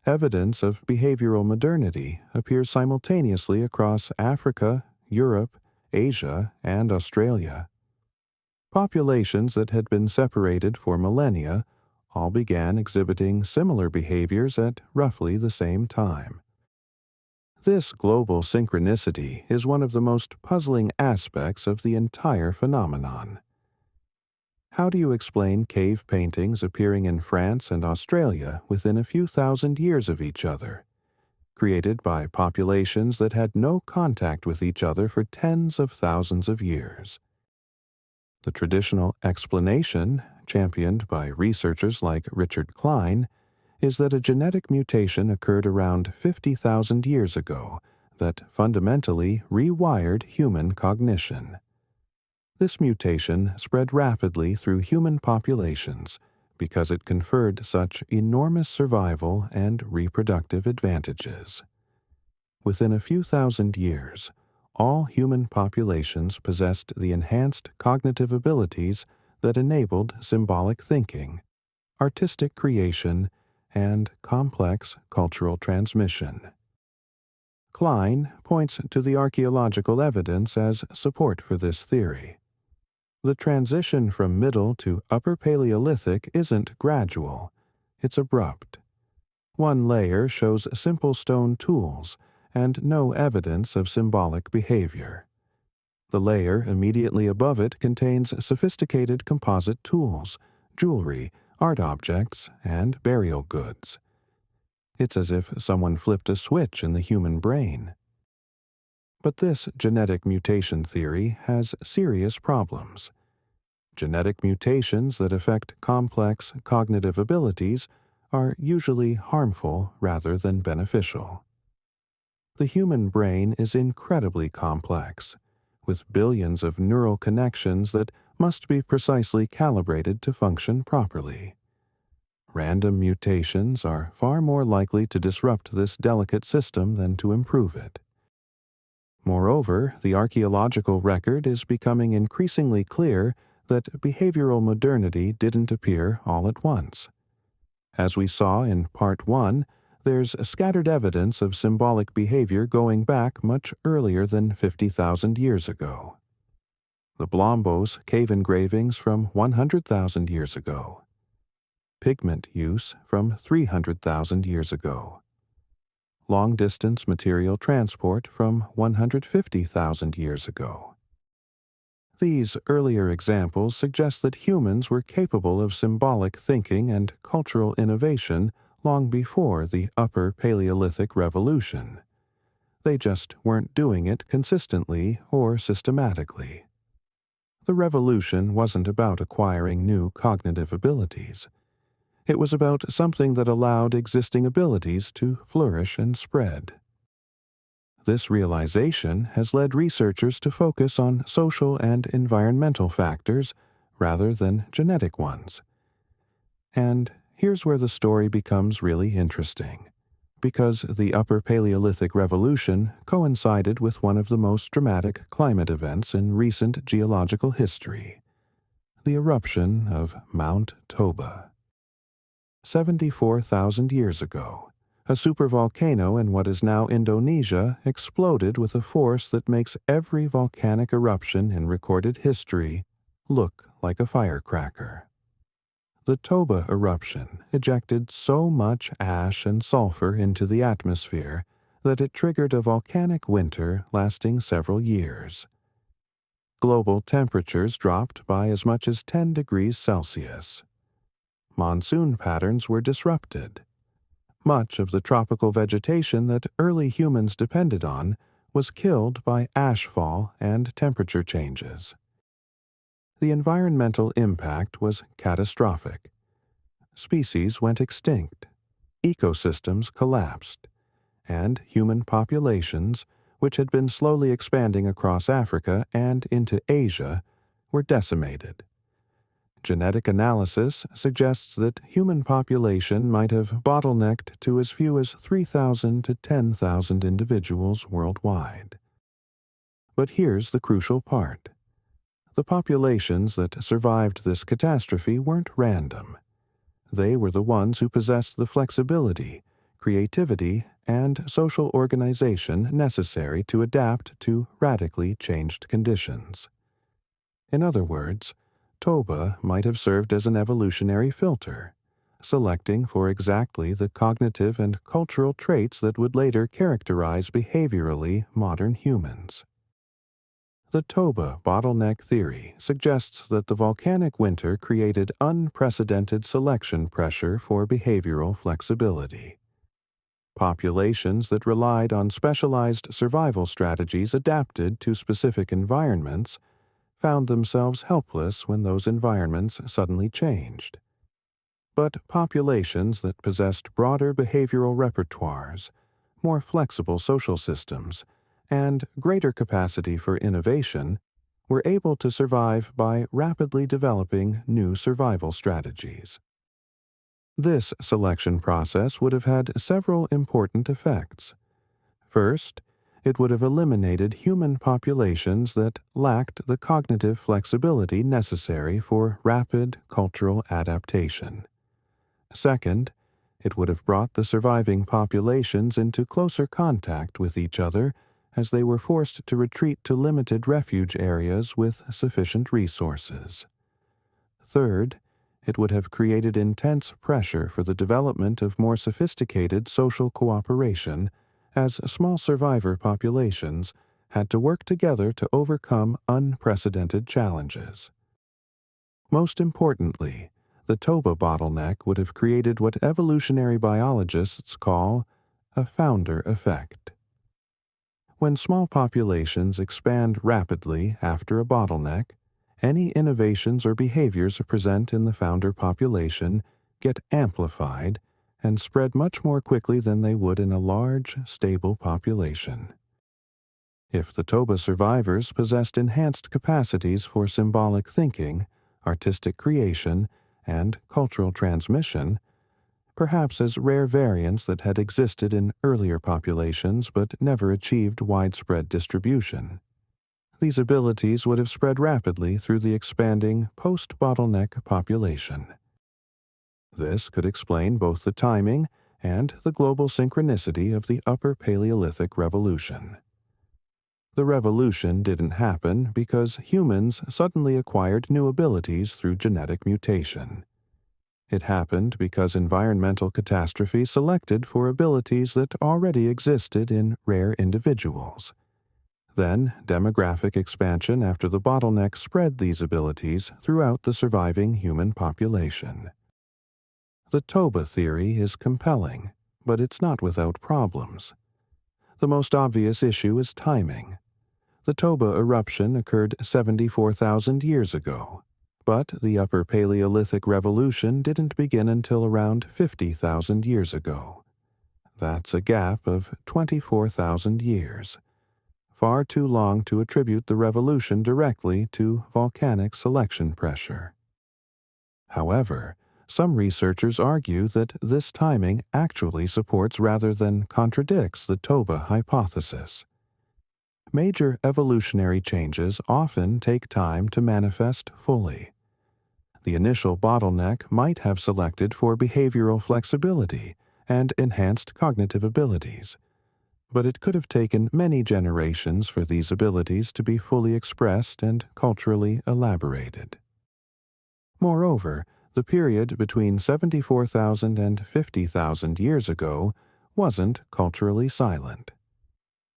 Evidence of behavioral modernity appears simultaneously across Africa, Europe, Asia, and Australia. Populations that had been separated for millennia all began exhibiting similar behaviors at roughly the same time. This global synchronicity is one of the most puzzling aspects of the entire phenomenon. How do you explain cave paintings appearing in France and Australia within a few thousand years of each other, created by populations that had no contact with each other for tens of thousands of years? The traditional explanation, championed by researchers like Richard Klein, is that a genetic mutation occurred around 50,000 years ago that fundamentally rewired human cognition. This mutation spread rapidly through human populations because it conferred such enormous survival and reproductive advantages. Within a few thousand years, all human populations possessed the enhanced cognitive abilities that enabled symbolic thinking, artistic creation, and complex cultural transmission. Klein points to the archaeological evidence as support for this theory. The transition from Middle to Upper Paleolithic isn't gradual, it's abrupt. One layer shows simple stone tools and no evidence of symbolic behavior. The layer immediately above it contains sophisticated composite tools, jewelry, art objects, and burial goods. It's as if someone flipped a switch in the human brain. But this genetic mutation theory has serious problems. Genetic mutations that affect complex cognitive abilities are usually harmful rather than beneficial. The human brain is incredibly complex, with billions of neural connections that must be precisely calibrated to function properly. Random mutations are far more likely to disrupt this delicate system than to improve it. Moreover, the archaeological record is becoming increasingly clear that behavioral modernity didn't appear all at once. As we saw in Part 1, There's scattered evidence of symbolic behavior going back much earlier than 50,000 years ago. The Blombos cave engravings from 100,000 years ago. Pigment use from 300,000 years ago. Long-distance material transport from 150,000 years ago. These earlier examples suggest that humans were capable of symbolic thinking and cultural innovation long before the Upper Paleolithic Revolution. They just weren't doing it consistently or systematically. The revolution wasn't about acquiring new cognitive abilities. It was about something that allowed existing abilities to flourish and spread. This realization has led researchers to focus on social and environmental factors rather than genetic ones. And here's where the story becomes really interesting, because the Upper Paleolithic Revolution coincided with one of the most dramatic climate events in recent geological history, the eruption of Mount Toba. 74,000 years ago, a supervolcano in what is now Indonesia exploded with a force that makes every volcanic eruption in recorded history look like a firecracker. The Toba eruption ejected so much ash and sulfur into the atmosphere that it triggered a volcanic winter lasting several years. Global temperatures dropped by as much as 10 degrees Celsius. Monsoon patterns were disrupted. Much of the tropical vegetation that early humans depended on was killed by ashfall and temperature changes. The environmental impact was catastrophic. Species went extinct, ecosystems collapsed, and human populations, which had been slowly expanding across Africa and into Asia, were decimated. Genetic analysis suggests that human population might have bottlenecked to as few as 3,000 to 10,000 individuals worldwide. But here's the crucial part. The populations that survived this catastrophe weren't random. They were the ones who possessed the flexibility, creativity, and social organization necessary to adapt to radically changed conditions. In other words, Toba might have served as an evolutionary filter, selecting for exactly the cognitive and cultural traits that would later characterize behaviorally modern humans. The Toba bottleneck theory suggests that the volcanic winter created unprecedented selection pressure for behavioral flexibility. Populations that relied on specialized survival strategies adapted to specific environments found themselves helpless when those environments suddenly changed. But populations that possessed broader behavioral repertoires, more flexible social systems, and greater capacity for innovation were able to survive by rapidly developing new survival strategies. This selection process would have had several important effects. First, it would have eliminated human populations that lacked the cognitive flexibility necessary for rapid cultural adaptation. Second, it would have brought the surviving populations into closer contact with each other as they were forced to retreat to limited refuge areas with sufficient resources. Third, it would have created intense pressure for the development of more sophisticated social cooperation as small survivor populations had to work together to overcome unprecedented challenges. Most importantly, the Toba bottleneck would have created what evolutionary biologists call a founder effect. When small populations expand rapidly after a bottleneck, any innovations or behaviors present in the founder population get amplified and spread much more quickly than they would in a large, stable population. If the Toba survivors possessed enhanced capacities for symbolic thinking, artistic creation, and cultural transmission, perhaps as rare variants that had existed in earlier populations but never achieved widespread distribution, these abilities would have spread rapidly through the expanding post-bottleneck population. This could explain both the timing and the global synchronicity of the Upper Paleolithic Revolution. The revolution didn't happen because humans suddenly acquired new abilities through genetic mutation. It happened because environmental catastrophe selected for abilities that already existed in rare individuals. Then, demographic expansion after the bottlenecks spread these abilities throughout the surviving human population. The Toba theory is compelling, but it's not without problems. The most obvious issue is timing. The Toba eruption occurred 74,000 years ago, but the Upper Paleolithic Revolution didn't begin until around 50,000 years ago. That's a gap of 24,000 years. Far too long to attribute the revolution directly to volcanic selection pressure. However, some researchers argue that this timing actually supports rather than contradicts the Toba hypothesis. Major evolutionary changes often take time to manifest fully. The initial bottleneck might have selected for behavioral flexibility and enhanced cognitive abilities, but it could have taken many generations for these abilities to be fully expressed and culturally elaborated. Moreover, the period between 74,000 and 50,000 years ago wasn't culturally silent.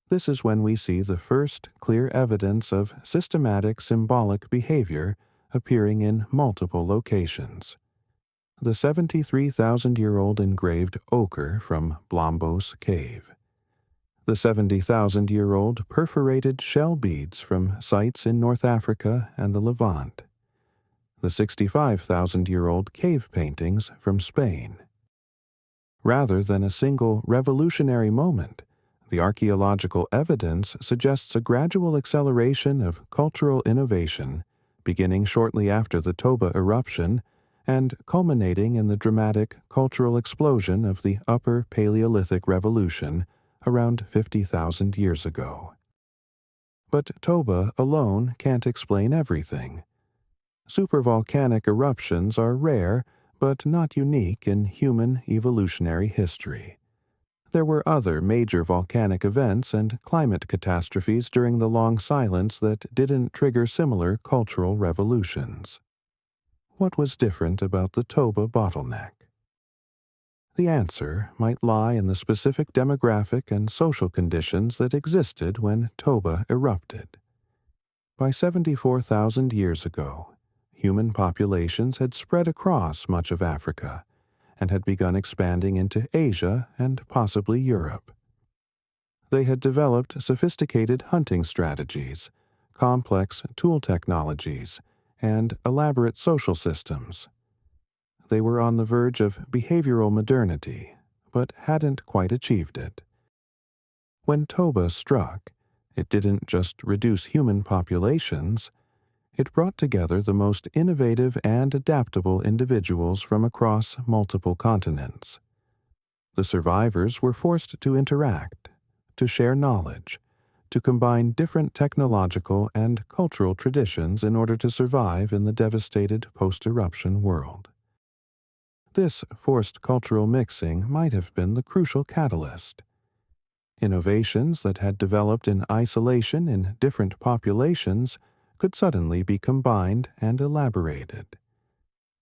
This is when we see the first clear evidence of systematic symbolic behavior appearing in multiple locations. The 73,000-year-old engraved ochre from Blombos cave. The 70,000-year-old perforated shell beads from sites in North Africa and the Levant. The 65,000-year-old cave paintings from Spain. Rather than a single revolutionary moment, the archaeological evidence suggests a gradual acceleration of cultural innovation, beginning shortly after the Toba eruption and culminating in the dramatic cultural explosion of the Upper Paleolithic Revolution around 50,000 years ago. But Toba alone can't explain everything. Supervolcanic eruptions are rare but not unique in human evolutionary history. There were other major volcanic events and climate catastrophes during the long silence that didn't trigger similar cultural revolutions. What was different about the Toba bottleneck? The answer might lie in the specific demographic and social conditions that existed when Toba erupted. By 74,000 years ago, human populations had spread across much of Africa and had begun expanding into Asia and possibly Europe. They had developed sophisticated hunting strategies, complex tool technologies, and elaborate social systems. They were on the verge of behavioral modernity, but hadn't quite achieved it. When Toba struck, it didn't just reduce human populations, it brought together the most innovative and adaptable individuals from across multiple continents. The survivors were forced to interact, to share knowledge, to combine different technological and cultural traditions in order to survive in the devastated post-eruption world. This forced cultural mixing might have been the crucial catalyst. Innovations that had developed in isolation in different populations could suddenly be combined and elaborated.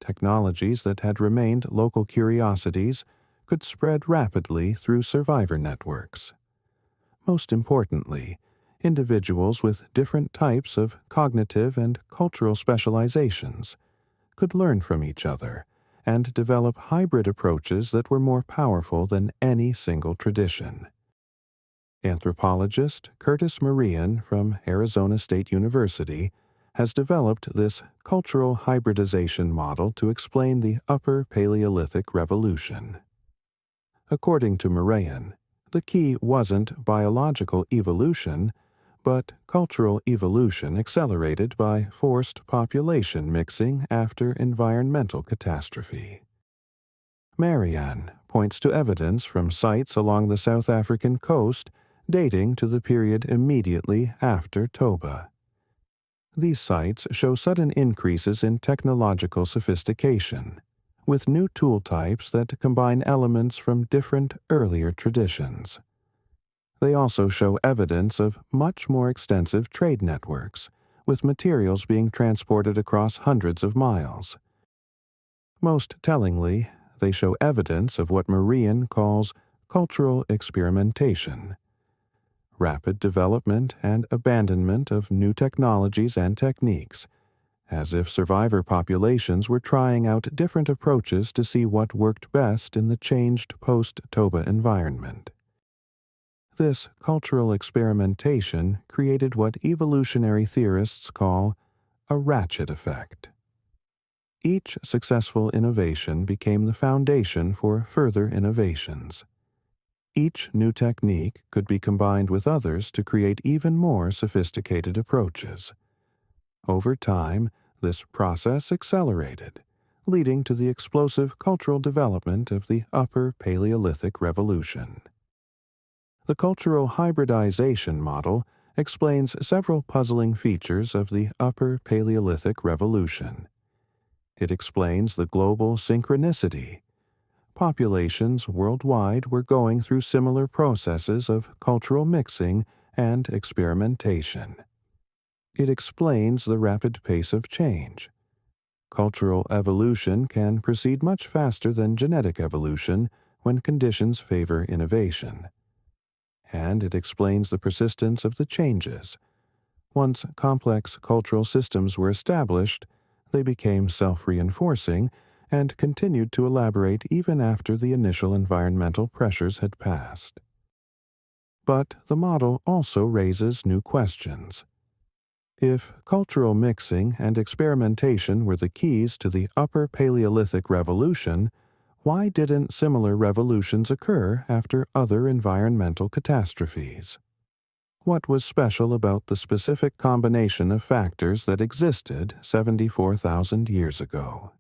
Technologies that had remained local curiosities could spread rapidly through survivor networks. Most importantly, individuals with different types of cognitive and cultural specializations could learn from each other and develop hybrid approaches that were more powerful than any single tradition. Anthropologist Curtis Marian from Arizona State University has developed this cultural hybridization model to explain the Upper Paleolithic Revolution. According to Marian, the key wasn't biological evolution, but cultural evolution accelerated by forced population mixing after environmental catastrophe. Marian points to evidence from sites along the South African coast dating to the period immediately after Toba. These sites show sudden increases in technological sophistication, with new tool types that combine elements from different earlier traditions. They also show evidence of much more extensive trade networks, with materials being transported across hundreds of miles. Most tellingly, they show evidence of what Marian calls cultural experimentation, rapid development and abandonment of new technologies and techniques, as if survivor populations were trying out different approaches to see what worked best in the changed post-Toba environment. This cultural experimentation created what evolutionary theorists call a ratchet effect. Each successful innovation became the foundation for further innovations. Each new technique could be combined with others to create even more sophisticated approaches. Over time, this process accelerated, leading to the explosive cultural development of the Upper Paleolithic Revolution. The cultural hybridization model explains several puzzling features of the Upper Paleolithic Revolution. It explains the global synchronicity. Populations worldwide were going through similar processes of cultural mixing and experimentation. It explains the rapid pace of change. Cultural evolution can proceed much faster than genetic evolution when conditions favor innovation. And it explains the persistence of the changes. Once complex cultural systems were established, they became self-reinforcing and continued to elaborate even after the initial environmental pressures had passed. But the model also raises new questions. If cultural mixing and experimentation were the keys to the Upper Paleolithic Revolution, why didn't similar revolutions occur after other environmental catastrophes? What was special about the specific combination of factors that existed 74,000 years ago?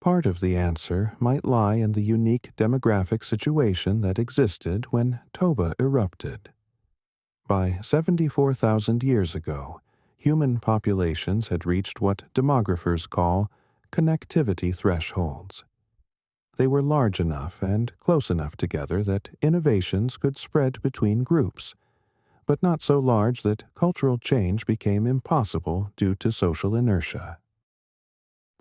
Part of the answer might lie in the unique demographic situation that existed when Toba erupted. By 74,000 years ago, human populations had reached what demographers call connectivity thresholds. They were large enough and close enough together that innovations could spread between groups, but not so large that cultural change became impossible due to social inertia.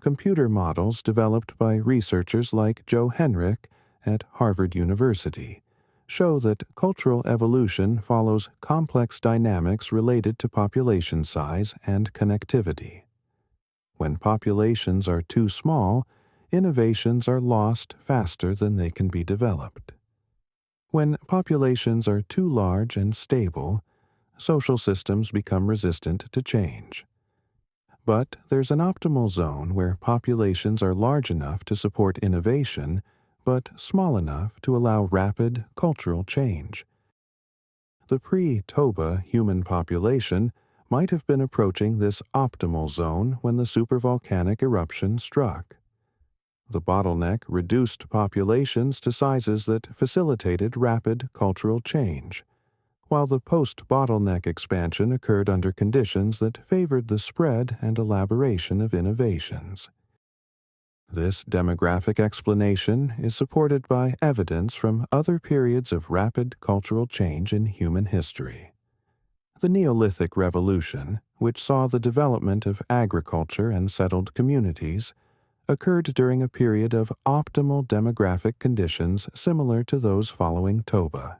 Computer models developed by researchers like Joe Henrich at Harvard University show that cultural evolution follows complex dynamics related to population size and connectivity. When populations are too small, innovations are lost faster than they can be developed. When populations are too large and stable, social systems become resistant to change. But there's an optimal zone where populations are large enough to support innovation, but small enough to allow rapid cultural change. The pre-Toba human population might have been approaching this optimal zone when the supervolcanic eruption struck. The bottleneck reduced populations to sizes that facilitated rapid cultural change, while the post-bottleneck expansion occurred under conditions that favored the spread and elaboration of innovations. This demographic explanation is supported by evidence from other periods of rapid cultural change in human history. The Neolithic Revolution, which saw the development of agriculture and settled communities, occurred during a period of optimal demographic conditions similar to those following Toba.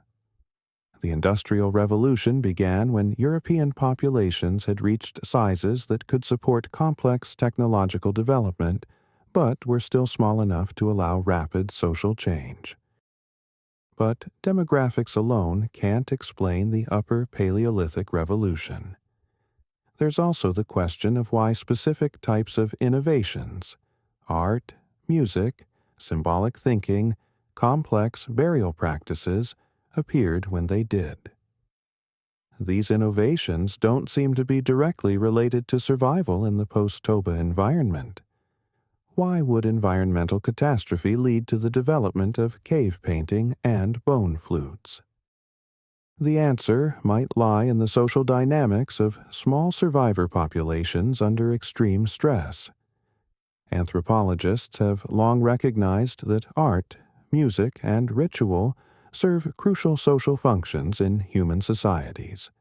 The Industrial Revolution began when European populations had reached sizes that could support complex technological development, but were still small enough to allow rapid social change. But demographics alone can't explain the Upper Paleolithic Revolution. There's also the question of why specific types of innovations, art, music, symbolic thinking, complex burial practices, appeared when they did. These innovations don't seem to be directly related to survival in the post-Toba environment. Why would environmental catastrophe lead to the development of cave painting and bone flutes? The answer might lie in the social dynamics of small survivor populations under extreme stress. Anthropologists have long recognized that art, music, and ritual serve crucial social functions in human societies.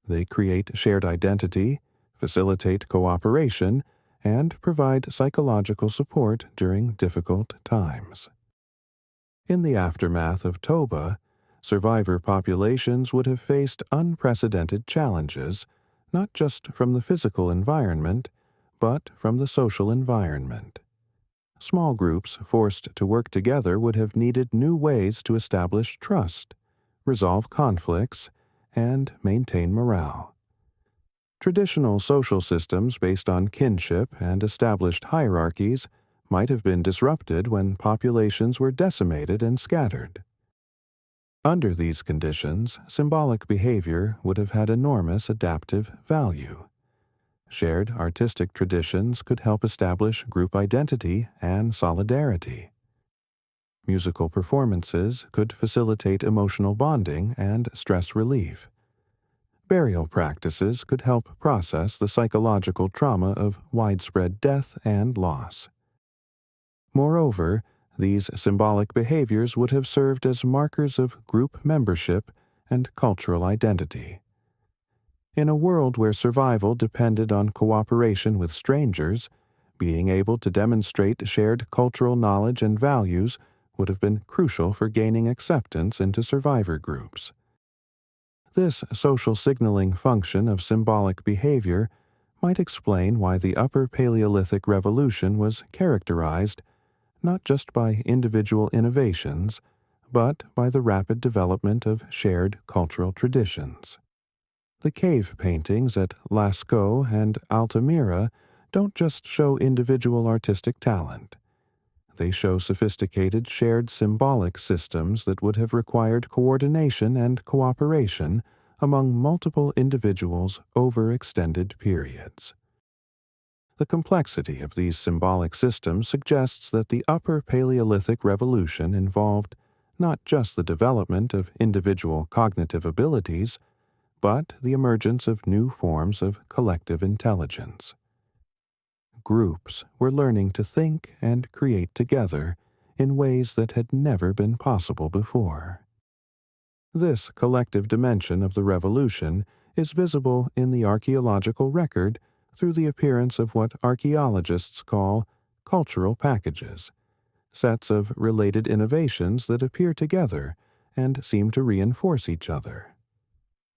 They create shared identity, facilitate cooperation, and provide psychological support during difficult times. In the aftermath of Toba, survivor populations would have faced unprecedented challenges, not just from the physical environment, but from the social environment. Small groups forced to work together would have needed new ways to establish trust, resolve conflicts, and maintain morale. Traditional social systems based on kinship and established hierarchies might have been disrupted when populations were decimated and scattered. Under these conditions, symbolic behavior would have had enormous adaptive value. Shared artistic traditions could help establish group identity and solidarity. Musical performances could facilitate emotional bonding and stress relief. Burial practices could help process the psychological trauma of widespread death and loss. Moreover, these symbolic behaviors would have served as markers of group membership and cultural identity. In a world where survival depended on cooperation with strangers, being able to demonstrate shared cultural knowledge and values would have been crucial for gaining acceptance into survivor groups. This social signaling function of symbolic behavior might explain why the Upper Paleolithic Revolution was characterized not just by individual innovations, but by the rapid development of shared cultural traditions. The cave paintings at Lascaux and Altamira don't just show individual artistic talent. They show sophisticated shared symbolic systems that would have required coordination and cooperation among multiple individuals over extended periods. The complexity of these symbolic systems suggests that the Upper Paleolithic Revolution involved not just the development of individual cognitive abilities, but the emergence of new forms of collective intelligence. Groups were learning to think and create together in ways that had never been possible before. This collective dimension of the revolution is visible in the archaeological record through the appearance of what archaeologists call cultural packages, sets of related innovations that appear together and seem to reinforce each other.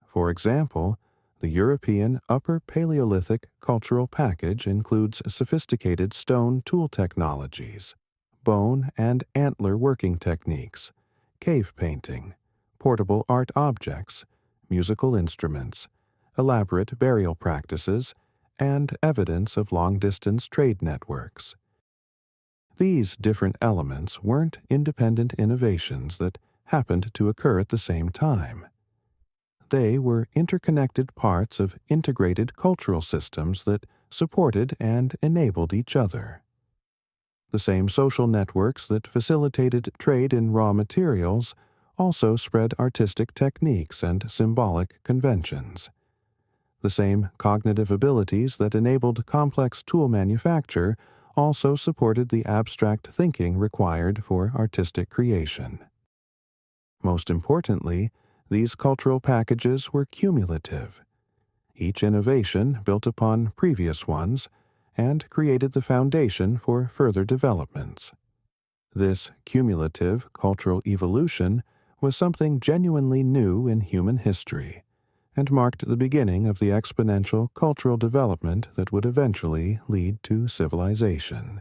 For example, the European Upper Paleolithic cultural package includes sophisticated stone tool technologies, bone and antler working techniques, cave painting, portable art objects, musical instruments, elaborate burial practices, and evidence of long-distance trade networks. These different elements weren't independent innovations that happened to occur at the same time. They were interconnected parts of integrated cultural systems that supported and enabled each other. The same social networks that facilitated trade in raw materials also spread artistic techniques and symbolic conventions. The same cognitive abilities that enabled complex tool manufacture also supported the abstract thinking required for artistic creation. Most importantly, these cultural packages were cumulative. Each innovation built upon previous ones and created the foundation for further developments. This cumulative cultural evolution was something genuinely new in human history, and marked the beginning of the exponential cultural development that would eventually lead to civilization.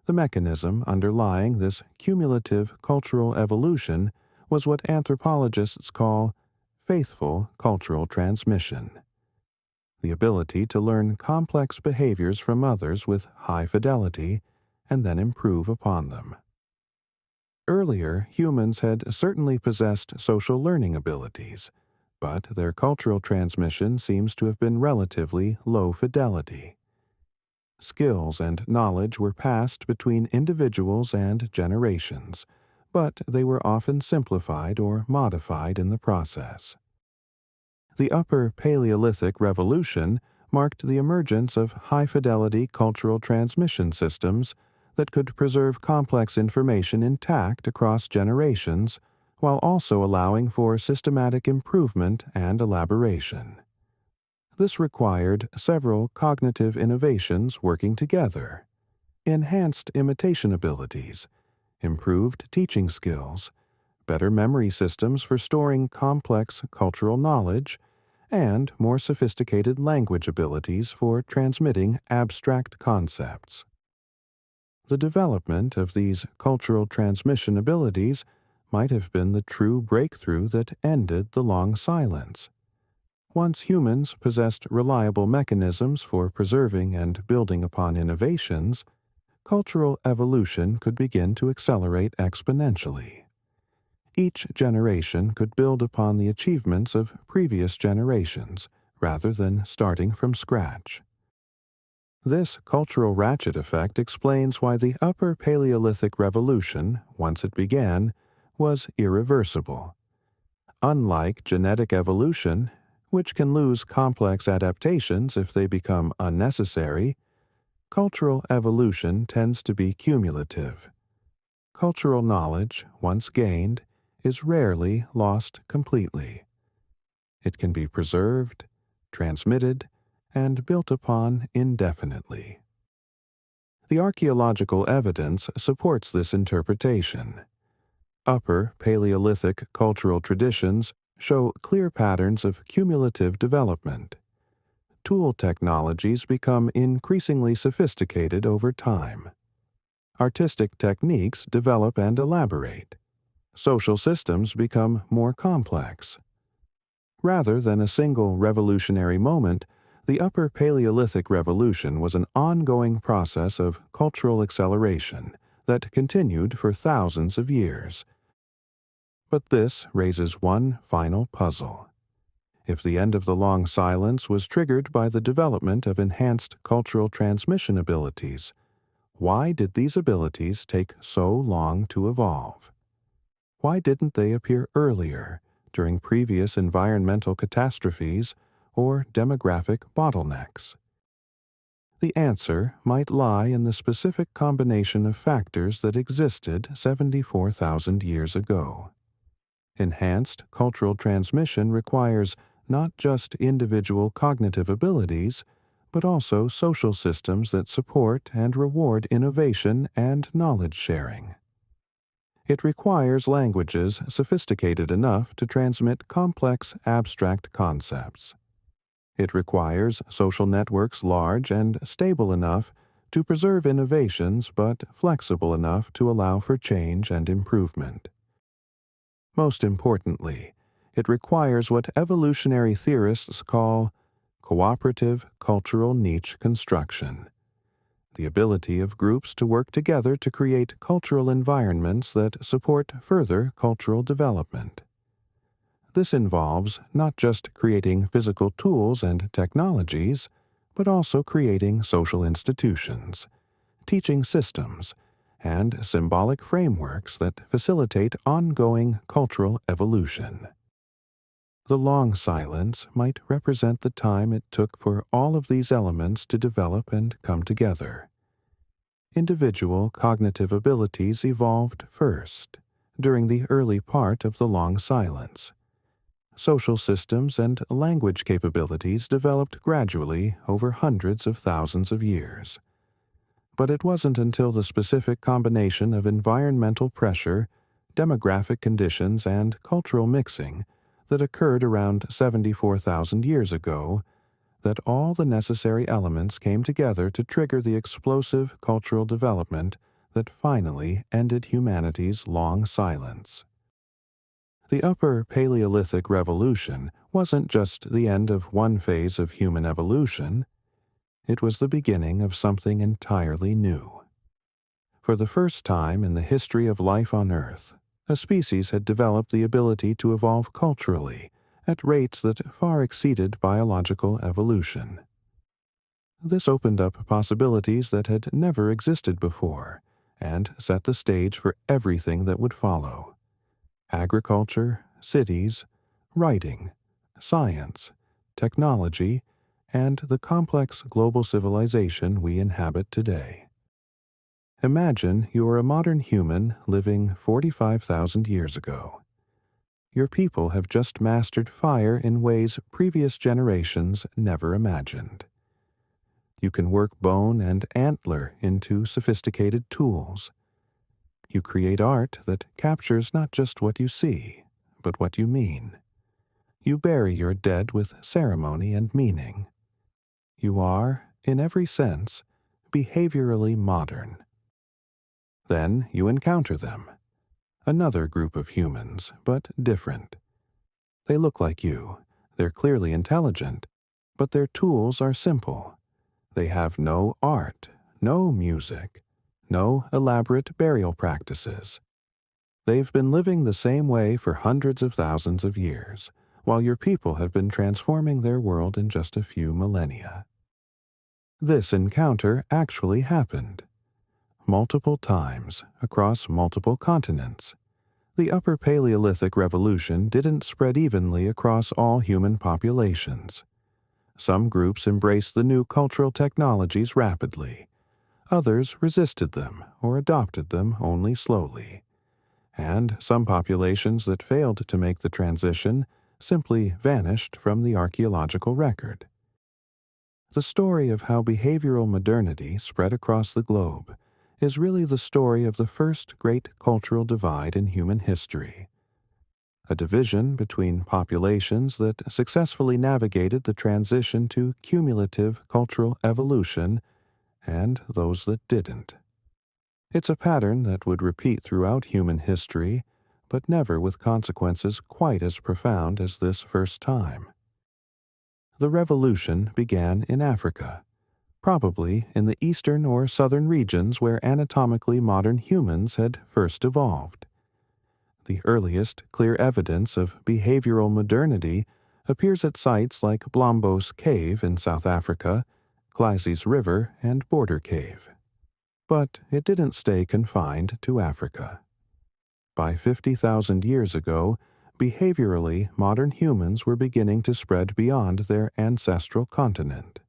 The mechanism underlying this cumulative cultural evolution was what anthropologists call faithful cultural transmission, the ability to learn complex behaviors from others with high fidelity and then improve upon them. Earlier, humans had certainly possessed social learning abilities, but their cultural transmission seems to have been relatively low fidelity. Skills and knowledge were passed between individuals and generations, but they were often simplified or modified in the process. The Upper Paleolithic Revolution marked the emergence of high-fidelity cultural transmission systems that could preserve complex information intact across generations while also allowing for systematic improvement and elaboration. This required several cognitive innovations working together: enhanced imitation abilities, improved teaching skills, better memory systems for storing complex cultural knowledge, and more sophisticated language abilities for transmitting abstract concepts. The development of these cultural transmission abilities might have been the true breakthrough that ended the long silence. Once humans possessed reliable mechanisms for preserving and building upon innovations, cultural evolution could begin to accelerate exponentially. Each generation could build upon the achievements of previous generations, rather than starting from scratch. This cultural ratchet effect explains why the Upper Paleolithic Revolution, once it began, was irreversible. Unlike genetic evolution, which can lose complex adaptations if they become unnecessary, cultural evolution tends to be cumulative. Cultural knowledge, once gained, is rarely lost completely. It can be preserved, transmitted, and built upon indefinitely. The archaeological evidence supports this interpretation. Upper Paleolithic cultural traditions show clear patterns of cumulative development. Tool technologies become increasingly sophisticated over time. Artistic techniques develop and elaborate. Social systems become more complex. Rather than a single revolutionary moment, the Upper Paleolithic Revolution was an ongoing process of cultural acceleration that continued for thousands of years. But this raises one final puzzle. If the end of the long silence was triggered by the development of enhanced cultural transmission abilities, why did these abilities take so long to evolve? Why didn't they appear earlier, during previous environmental catastrophes or demographic bottlenecks? The answer might lie in the specific combination of factors that existed 74,000 years ago. Enhanced cultural transmission requires not just individual cognitive abilities, but also social systems that support and reward innovation and knowledge sharing. It requires languages sophisticated enough to transmit complex, abstract concepts. It requires social networks large and stable enough to preserve innovations but flexible enough to allow for change and improvement. Most importantly, it requires what evolutionary theorists call cooperative cultural niche construction, the ability of groups to work together to create cultural environments that support further cultural development. This involves not just creating physical tools and technologies, but also creating social institutions, teaching systems, and symbolic frameworks that facilitate ongoing cultural evolution. The long silence might represent the time it took for all of these elements to develop and come together. Individual cognitive abilities evolved first, during the early part of the long silence. Social systems and language capabilities developed gradually over hundreds of thousands of years. But it wasn't until the specific combination of environmental pressure, demographic conditions, and cultural mixing that occurred around 74,000 years ago that all the necessary elements came together to trigger the explosive cultural development that finally ended humanity's long silence. The Upper Paleolithic Revolution wasn't just the end of one phase of human evolution. It was the beginning of something entirely new. For the first time in the history of life on Earth, a species had developed the ability to evolve culturally at rates that far exceeded biological evolution. This opened up possibilities that had never existed before and set the stage for everything that would follow: agriculture, cities, writing, science, technology, and the complex global civilization we inhabit today. Imagine you are a modern human living 45,000 years ago. Your people have just mastered fire in ways previous generations never imagined. You can work bone and antler into sophisticated tools. You create art that captures not just what you see, but what you mean. You bury your dead with ceremony and meaning. You are, in every sense, behaviorally modern. Then you encounter them. Another group of humans, but different. They look like you. They're clearly intelligent, but their tools are simple. They have no art, no music, no elaborate burial practices. They've been living the same way for hundreds of thousands of years, while your people have been transforming their world in just a few millennia. This encounter actually happened. Multiple times, across multiple continents. The Upper Paleolithic revolution didn't spread evenly across all human populations. Some groups embraced the new cultural technologies rapidly. Others resisted them or adopted them only slowly. And some populations that failed to make the transition simply vanished from the archaeological record. The story of how behavioral modernity spread across the globe is really the story of the first great cultural divide in human history. A division between populations that successfully navigated the transition to cumulative cultural evolution and those that didn't. It's a pattern that would repeat throughout human history, but never with consequences quite as profound as this first time. The revolution began in Africa, probably in the eastern or southern regions where anatomically modern humans had first evolved. The earliest clear evidence of behavioral modernity appears at sites like Blombos Cave in South Africa, Clyse's River, and Border Cave. But it didn't stay confined to Africa. By 50,000 years ago, behaviorally modern humans were beginning to spread beyond their ancestral continent.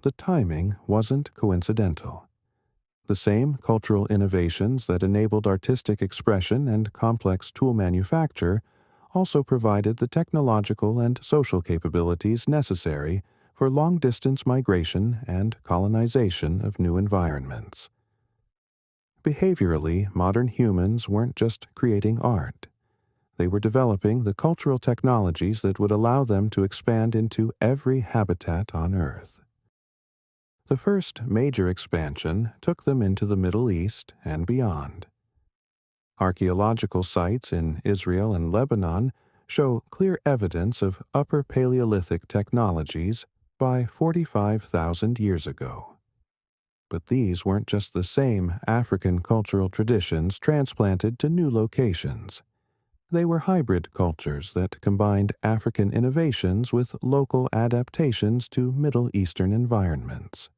The timing wasn't coincidental. The same cultural innovations that enabled artistic expression and complex tool manufacture also provided the technological and social capabilities necessary for long-distance migration and colonization of new environments. Behaviorally, modern humans weren't just creating art. They were developing the cultural technologies that would allow them to expand into every habitat on Earth. The first major expansion took them into the Middle East and beyond. Archaeological sites in Israel and Lebanon show clear evidence of Upper Paleolithic technologies by 45,000 years ago. But these weren't just the same African cultural traditions transplanted to new locations. They were hybrid cultures that combined African innovations with local adaptations to Middle Eastern environments.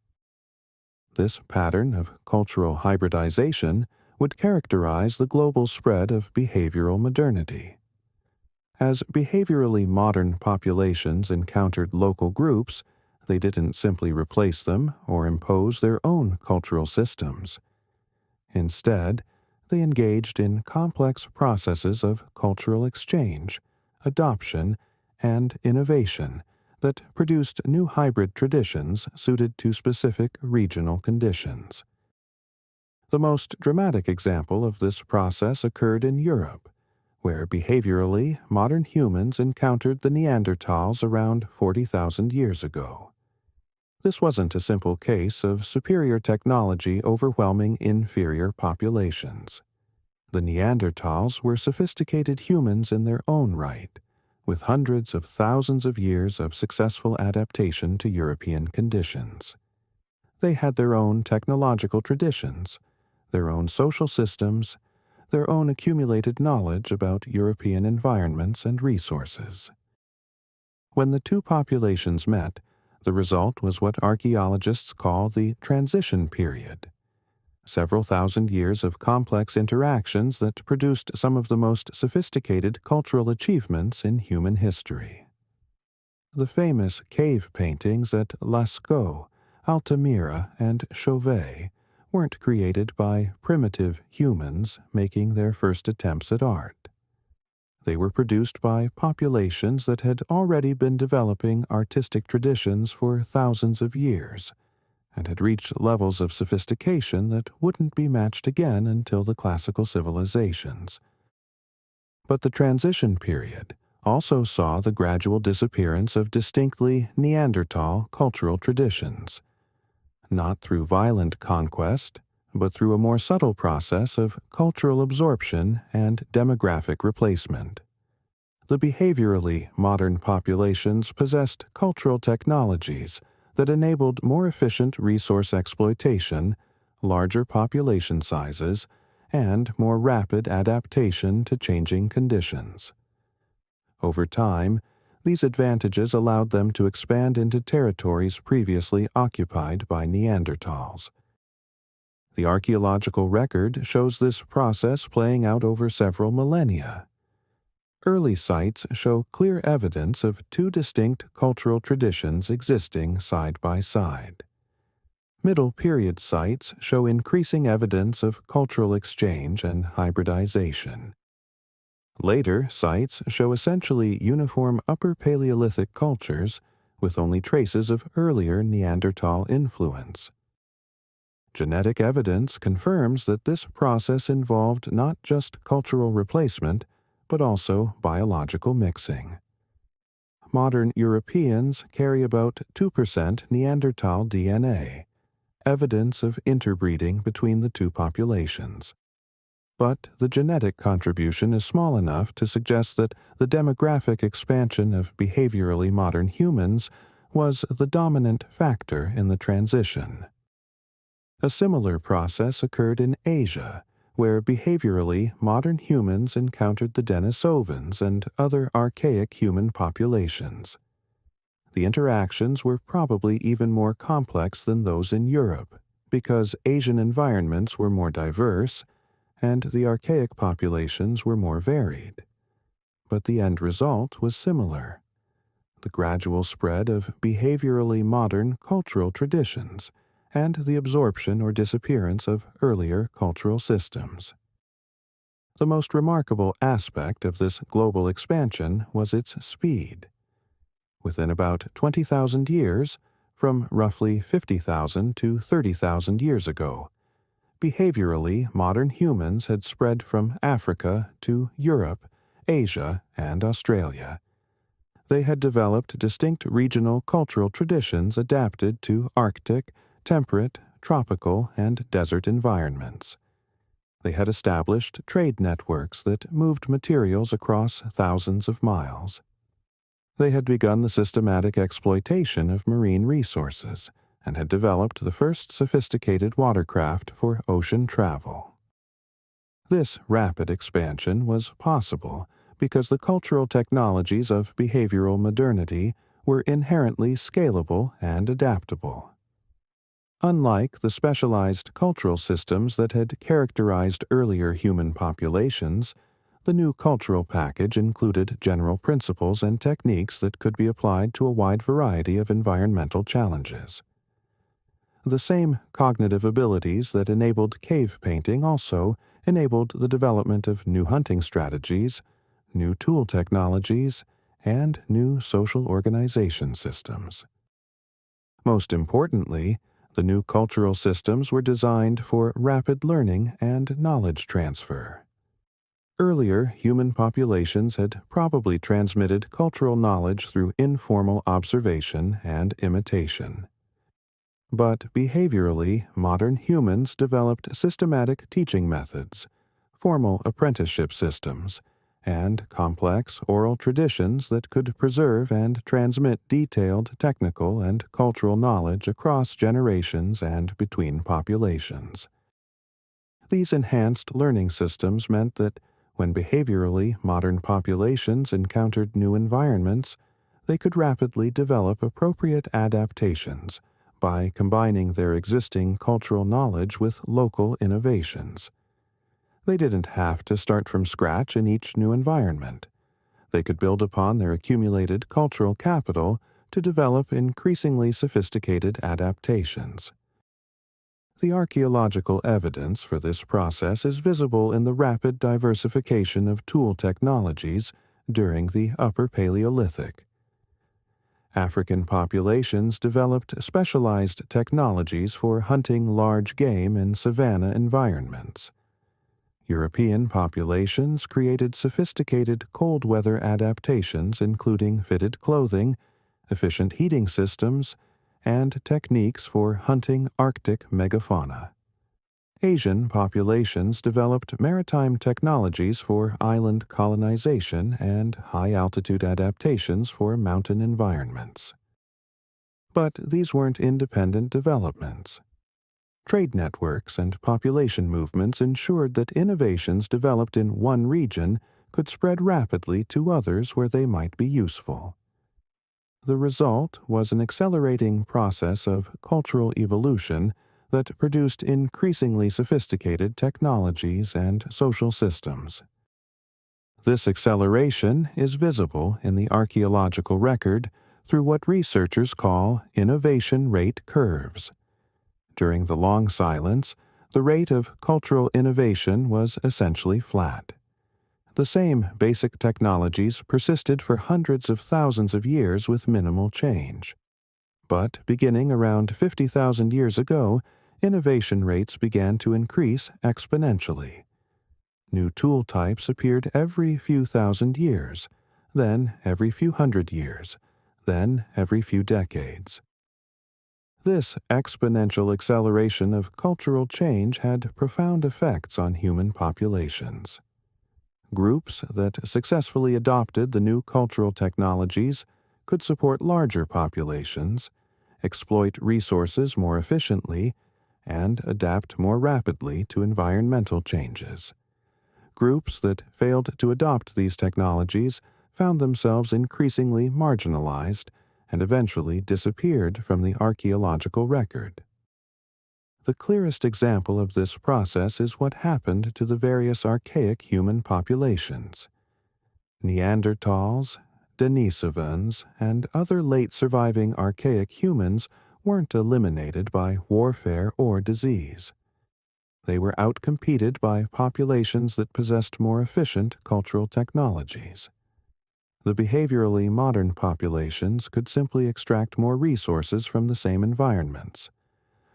This pattern of cultural hybridization would characterize the global spread of behavioral modernity. As behaviorally modern populations encountered local groups, they didn't simply replace them or impose their own cultural systems. Instead, they engaged in complex processes of cultural exchange, adoption, and innovation that produced new hybrid traditions suited to specific regional conditions. The most dramatic example of this process occurred in Europe, where behaviorally modern humans encountered the Neanderthals around 40,000 years ago. This wasn't a simple case of superior technology overwhelming inferior populations. The Neanderthals were sophisticated humans in their own right, with hundreds of thousands of years of successful adaptation to European conditions. They had their own technological traditions, their own social systems, their own accumulated knowledge about European environments and resources. When the two populations met, the result was what archaeologists call the transition period. Several thousand years of complex interactions that produced some of the most sophisticated cultural achievements in human history. The famous cave paintings at Lascaux, Altamira, and Chauvet weren't created by primitive humans making their first attempts at art. They were produced by populations that had already been developing artistic traditions for thousands of years and had reached levels of sophistication that wouldn't be matched again until the classical civilizations. But the transition period also saw the gradual disappearance of distinctly Neanderthal cultural traditions, not through violent conquest, but through a more subtle process of cultural absorption and demographic replacement. The behaviorally modern populations possessed cultural technologies that enabled more efficient resource exploitation, larger population sizes, and more rapid adaptation to changing conditions. Over time, these advantages allowed them to expand into territories previously occupied by Neanderthals. The archaeological record shows this process playing out over several millennia. Early sites show clear evidence of two distinct cultural traditions existing side by side. Middle period sites show increasing evidence of cultural exchange and hybridization. Later sites show essentially uniform Upper Paleolithic cultures with only traces of earlier Neanderthal influence. Genetic evidence confirms that this process involved not just cultural replacement, but also biological mixing. Modern Europeans carry about 2% Neanderthal DNA, evidence of interbreeding between the two populations. But the genetic contribution is small enough to suggest that the demographic expansion of behaviorally modern humans was the dominant factor in the transition. A similar process occurred in Asia, where behaviorally modern humans encountered the Denisovans and other archaic human populations. The interactions were probably even more complex than those in Europe, because Asian environments were more diverse and the archaic populations were more varied. But the end result was similar: the gradual spread of behaviorally modern cultural traditions and the absorption or disappearance of earlier cultural systems. The most remarkable aspect of this global expansion was its speed. Within about 20,000 years, from roughly 50,000 to 30,000 years ago, behaviorally modern humans had spread from Africa to Europe, Asia, and Australia. They had developed distinct regional cultural traditions adapted to Arctic, temperate, tropical, and desert environments. They had established trade networks that moved materials across thousands of miles. They had begun the systematic exploitation of marine resources and had developed the first sophisticated watercraft for ocean travel. This rapid expansion was possible because the cultural technologies of behavioral modernity were inherently scalable and adaptable. Unlike the specialized cultural systems that had characterized earlier human populations, the new cultural package included general principles and techniques that could be applied to a wide variety of environmental challenges. The same cognitive abilities that enabled cave painting also enabled the development of new hunting strategies, new tool technologies, and new social organization systems. Most importantly, the new cultural systems were designed for rapid learning and knowledge transfer. Earlier, human populations had probably transmitted cultural knowledge through informal observation and imitation. But behaviorally, modern humans developed systematic teaching methods, formal apprenticeship systems, and complex oral traditions that could preserve and transmit detailed technical and cultural knowledge across generations and between populations. These enhanced learning systems meant that when behaviorally modern populations encountered new environments, they could rapidly develop appropriate adaptations by combining their existing cultural knowledge with local innovations. They didn't have to start from scratch in each new environment. They could build upon their accumulated cultural capital to develop increasingly sophisticated adaptations. The archaeological evidence for this process is visible in the rapid diversification of tool technologies during the Upper Paleolithic. African populations developed specialized technologies for hunting large game in savanna environments. European populations created sophisticated cold weather adaptations including fitted clothing, efficient heating systems, and techniques for hunting Arctic megafauna. Asian populations developed maritime technologies for island colonization and high-altitude adaptations for mountain environments. But these weren't independent developments. Trade networks and population movements ensured that innovations developed in one region could spread rapidly to others where they might be useful. The result was an accelerating process of cultural evolution that produced increasingly sophisticated technologies and social systems. This acceleration is visible in the archaeological record through what researchers call innovation rate curves. During the long silence, the rate of cultural innovation was essentially flat. The same basic technologies persisted for hundreds of thousands of years with minimal change. But beginning around 50,000 years ago, innovation rates began to increase exponentially. New tool types appeared every few thousand years, then every few hundred years, then every few decades. This exponential acceleration of cultural change had profound effects on human populations. Groups that successfully adopted the new cultural technologies could support larger populations, exploit resources more efficiently, and adapt more rapidly to environmental changes. Groups that failed to adopt these technologies found themselves increasingly marginalized and eventually disappeared from the archaeological record. The clearest example of this process is what happened to the various archaic human populations. Neanderthals, Denisovans, and other late surviving archaic humans weren't eliminated by warfare or disease. They were outcompeted by populations that possessed more efficient cultural technologies. The behaviorally modern populations could simply extract more resources from the same environments,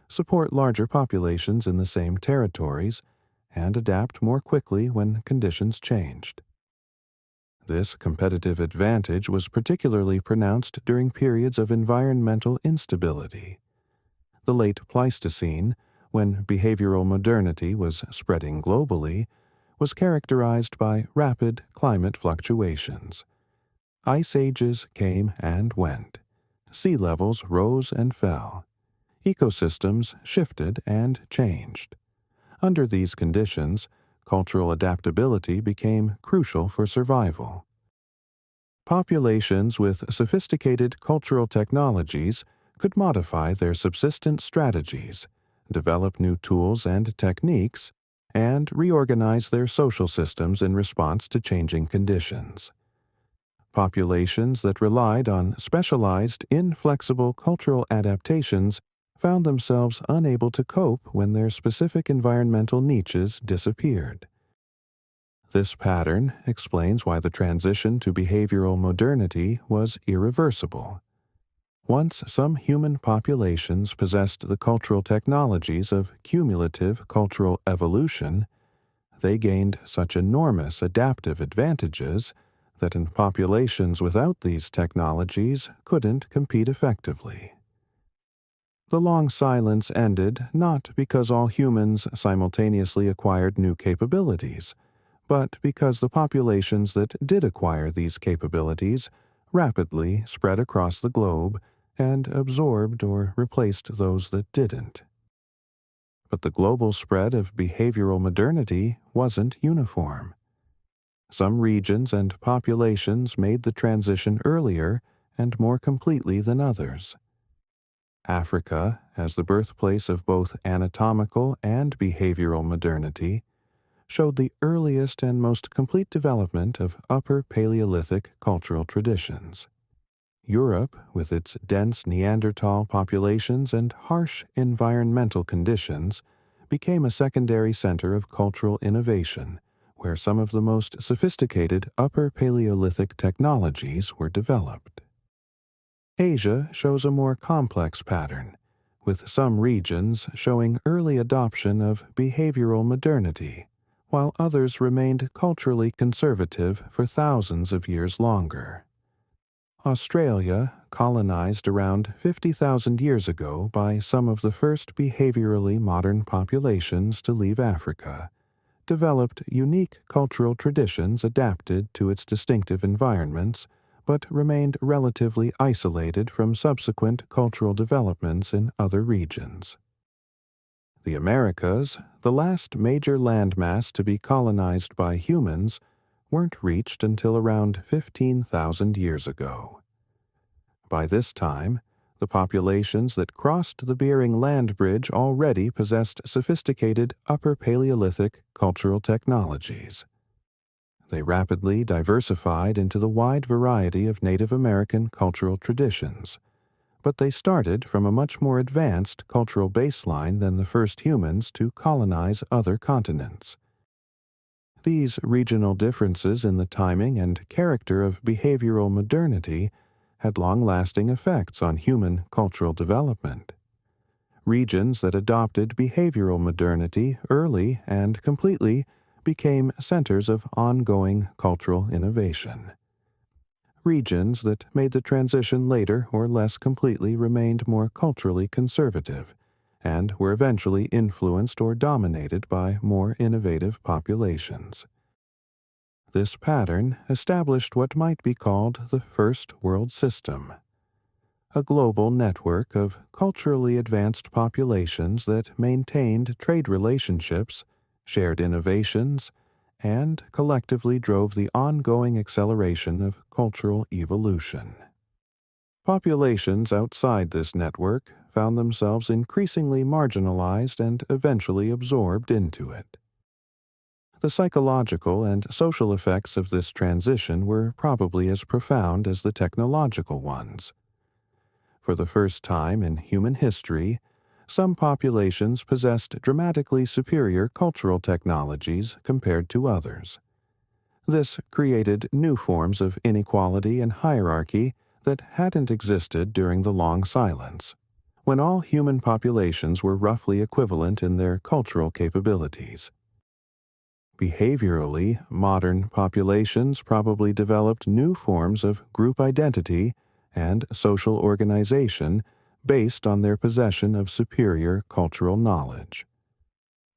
support larger populations in the same territories, and adapt more quickly when conditions changed. This competitive advantage was particularly pronounced during periods of environmental instability. The late Pleistocene, when behavioral modernity was spreading globally, was characterized by rapid climate fluctuations. Ice ages came and went. Sea levels rose and fell. Ecosystems shifted and changed. Under these conditions, cultural adaptability became crucial for survival. Populations with sophisticated cultural technologies could modify their subsistence strategies, develop new tools and techniques, and reorganize their social systems in response to changing conditions. Populations that relied on specialized, inflexible cultural adaptations found themselves unable to cope when their specific environmental niches disappeared. This pattern explains why the transition to behavioral modernity was irreversible. Once some human populations possessed the cultural technologies of cumulative cultural evolution, they gained such enormous adaptive advantages that in populations without these technologies couldn't compete effectively. The long silence ended not because all humans simultaneously acquired new capabilities, but because the populations that did acquire these capabilities rapidly spread across the globe and absorbed or replaced those that didn't. But the global spread of behavioral modernity wasn't uniform. Some regions and populations made the transition earlier and more completely than others. Africa, as the birthplace of both anatomical and behavioral modernity, showed the earliest and most complete development of Upper Paleolithic cultural traditions. Europe, with its dense Neanderthal populations and harsh environmental conditions, became a secondary center of cultural innovation, where some of the most sophisticated Upper Paleolithic technologies were developed. Asia shows a more complex pattern, with some regions showing early adoption of behavioral modernity, while others remained culturally conservative for thousands of years longer. Australia, colonized around 50,000 years ago by some of the first behaviorally modern populations to leave Africa, developed unique cultural traditions adapted to its distinctive environments, but remained relatively isolated from subsequent cultural developments in other regions. The Americas, the last major landmass to be colonized by humans, weren't reached until around 15,000 years ago. By this time, the populations that crossed the Bering Land Bridge already possessed sophisticated Upper Paleolithic cultural technologies. They rapidly diversified into the wide variety of Native American cultural traditions, but they started from a much more advanced cultural baseline than the first humans to colonize other continents. These regional differences in the timing and character of behavioral modernity had long-lasting effects on human cultural development. Regions that adopted behavioral modernity early and completely became centers of ongoing cultural innovation. Regions that made the transition later or less completely remained more culturally conservative, and were eventually influenced or dominated by more innovative populations. This pattern established what might be called the First World System, a global network of culturally advanced populations that maintained trade relationships, shared innovations, and collectively drove the ongoing acceleration of cultural evolution. Populations outside this network found themselves increasingly marginalized and eventually absorbed into it. The psychological and social effects of this transition were probably as profound as the technological ones. For the first time in human history, some populations possessed dramatically superior cultural technologies compared to others. This created new forms of inequality and hierarchy that hadn't existed during the long silence, when all human populations were roughly equivalent in their cultural capabilities. Behaviorally, modern populations probably developed new forms of group identity and social organization based on their possession of superior cultural knowledge.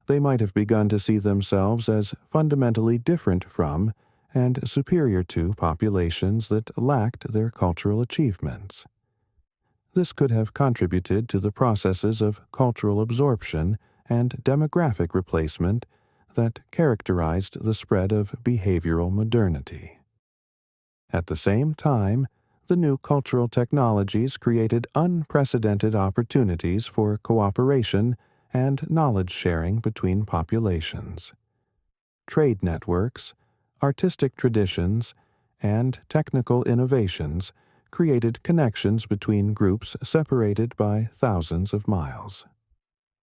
They might have begun to see themselves as fundamentally different from and superior to populations that lacked their cultural achievements. This could have contributed to the processes of cultural absorption and demographic replacement that characterized the spread of behavioral modernity. At the same time, the new cultural technologies created unprecedented opportunities for cooperation and knowledge sharing between populations. Trade networks, artistic traditions, and technical innovations created connections between groups separated by thousands of miles.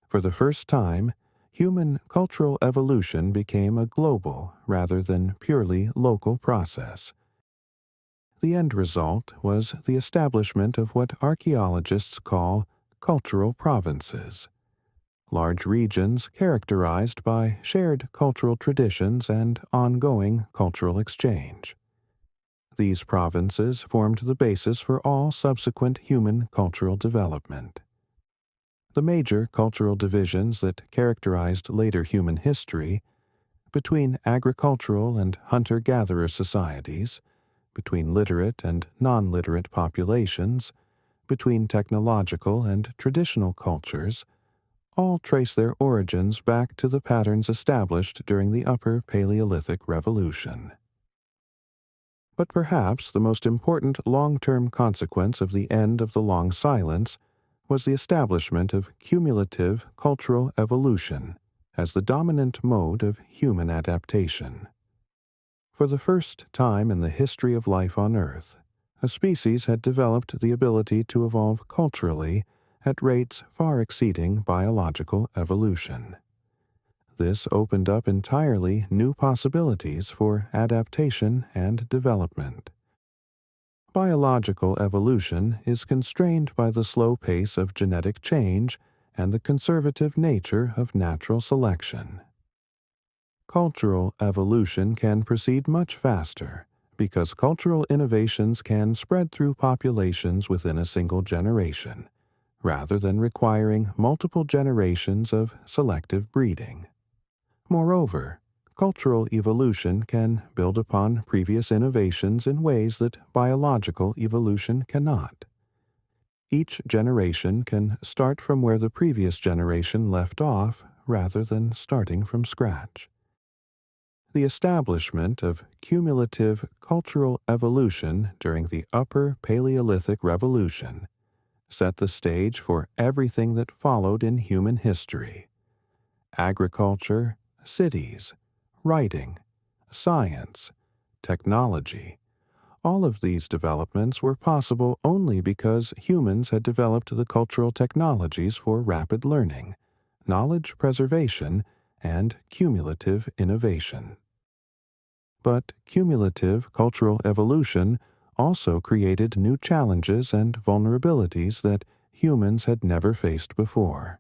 For the first time, human cultural evolution became a global rather than purely local process. The end result was the establishment of what archaeologists call cultural provinces, large regions characterized by shared cultural traditions and ongoing cultural exchange. These provinces formed the basis for all subsequent human cultural development. The major cultural divisions that characterized later human history, between agricultural and hunter-gatherer societies, between literate and non-literate populations, between technological and traditional cultures, all trace their origins back to the patterns established during the Upper Paleolithic Revolution. But perhaps the most important long-term consequence of the end of the long silence was the establishment of cumulative cultural evolution as the dominant mode of human adaptation. For the first time in the history of life on Earth, a species had developed the ability to evolve culturally at rates far exceeding biological evolution. This opened up entirely new possibilities for adaptation and development. Biological evolution is constrained by the slow pace of genetic change and the conservative nature of natural selection. Cultural evolution can proceed much faster because cultural innovations can spread through populations within a single generation, rather than requiring multiple generations of selective breeding. Moreover, cultural evolution can build upon previous innovations in ways that biological evolution cannot. Each generation can start from where the previous generation left off rather than starting from scratch. The establishment of cumulative cultural evolution during the Upper Paleolithic Revolution set the stage for everything that followed in human history. Agriculture, cities, writing, science, technology. All of these developments were possible only because humans had developed the cultural technologies for rapid learning, knowledge preservation, and cumulative innovation. But cumulative cultural evolution also created new challenges and vulnerabilities that humans had never faced before.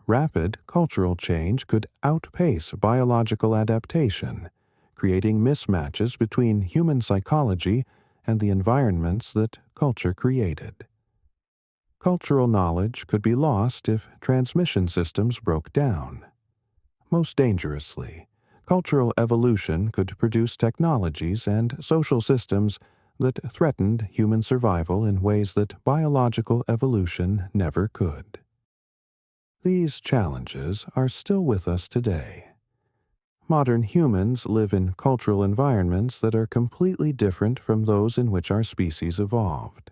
Rapid cultural change could outpace biological adaptation, creating mismatches between human psychology and the environments that culture created. Cultural knowledge could be lost if transmission systems broke down. Most dangerously, cultural evolution could produce technologies and social systems that threatened human survival in ways that biological evolution never could. These challenges are still with us today. Modern humans live in cultural environments that are completely different from those in which our species evolved.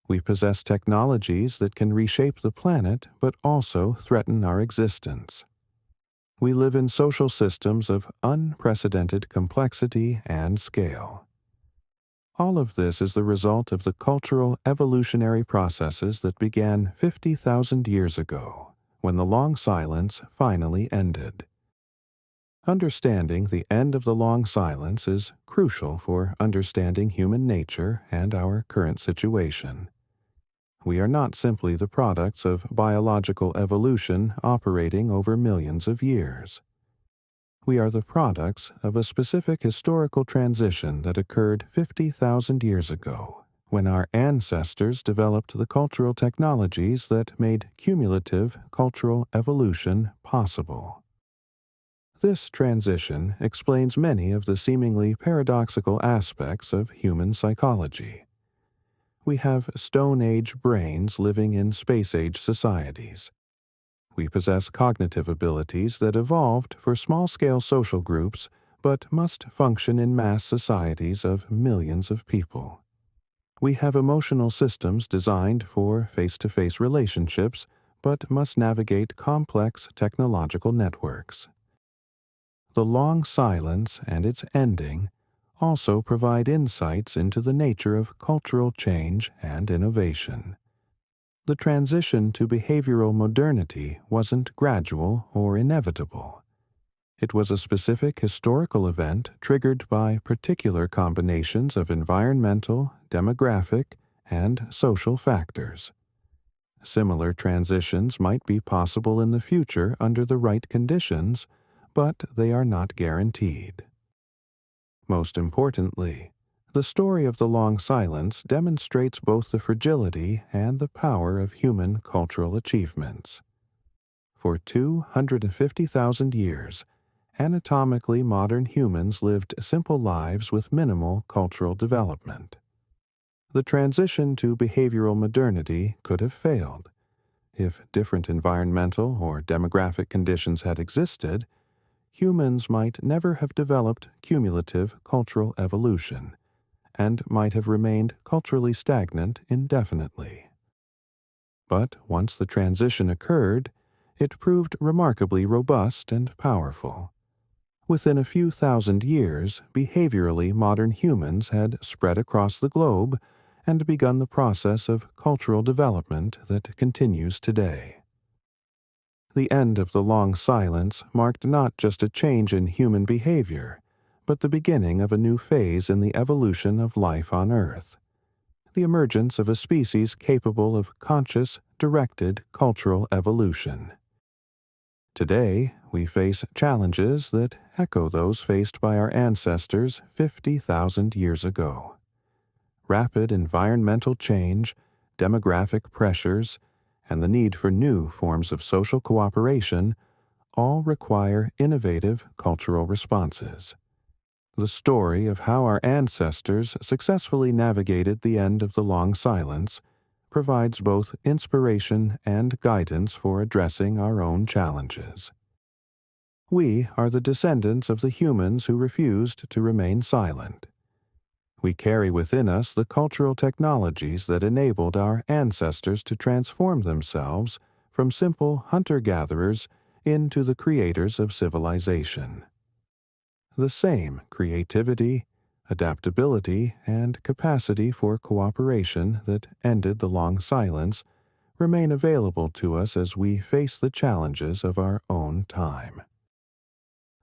We possess technologies that can reshape the planet but also threaten our existence. We live in social systems of unprecedented complexity and scale. All of this is the result of the cultural evolutionary processes that began 50,000 years ago, when the long silence finally ended. Understanding the end of the long silence is crucial for understanding human nature and our current situation. We are not simply the products of biological evolution operating over millions of years. We are the products of a specific historical transition that occurred 50,000 years ago, when our ancestors developed the cultural technologies that made cumulative cultural evolution possible. This transition explains many of the seemingly paradoxical aspects of human psychology. We have Stone Age brains living in Space Age societies. We possess cognitive abilities that evolved for small-scale social groups but must function in mass societies of millions of people. We have emotional systems designed for face-to-face relationships but must navigate complex technological networks. The long silence and its ending also provide insights into the nature of cultural change and innovation. The transition to behavioral modernity wasn't gradual or inevitable. It was a specific historical event triggered by particular combinations of environmental, demographic, and social factors. Similar transitions might be possible in the future under the right conditions, but they are not guaranteed. Most importantly, the story of the long silence demonstrates both the fragility and the power of human cultural achievements. For 250,000 years, anatomically modern humans lived simple lives with minimal cultural development. The transition to behavioral modernity could have failed. If different environmental or demographic conditions had existed, humans might never have developed cumulative cultural evolution, and might have remained culturally stagnant indefinitely. But once the transition occurred, it proved remarkably robust and powerful. Within a few thousand years, behaviorally modern humans had spread across the globe and begun the process of cultural development that continues today. The end of the long silence marked not just a change in human behavior, but the beginning of a new phase in the evolution of life on Earth, the emergence of a species capable of conscious, directed cultural evolution. Today, we face challenges that echo those faced by our ancestors 50,000 years ago. Rapid environmental change, demographic pressures, and the need for new forms of social cooperation all require innovative cultural responses. The story of how our ancestors successfully navigated the end of the long silence provides both inspiration and guidance for addressing our own challenges. We are the descendants of the humans who refused to remain silent. We carry within us the cultural technologies that enabled our ancestors to transform themselves from simple hunter-gatherers into the creators of civilization. The same creativity, adaptability, and capacity for cooperation that ended the long silence remain available to us as we face the challenges of our own time.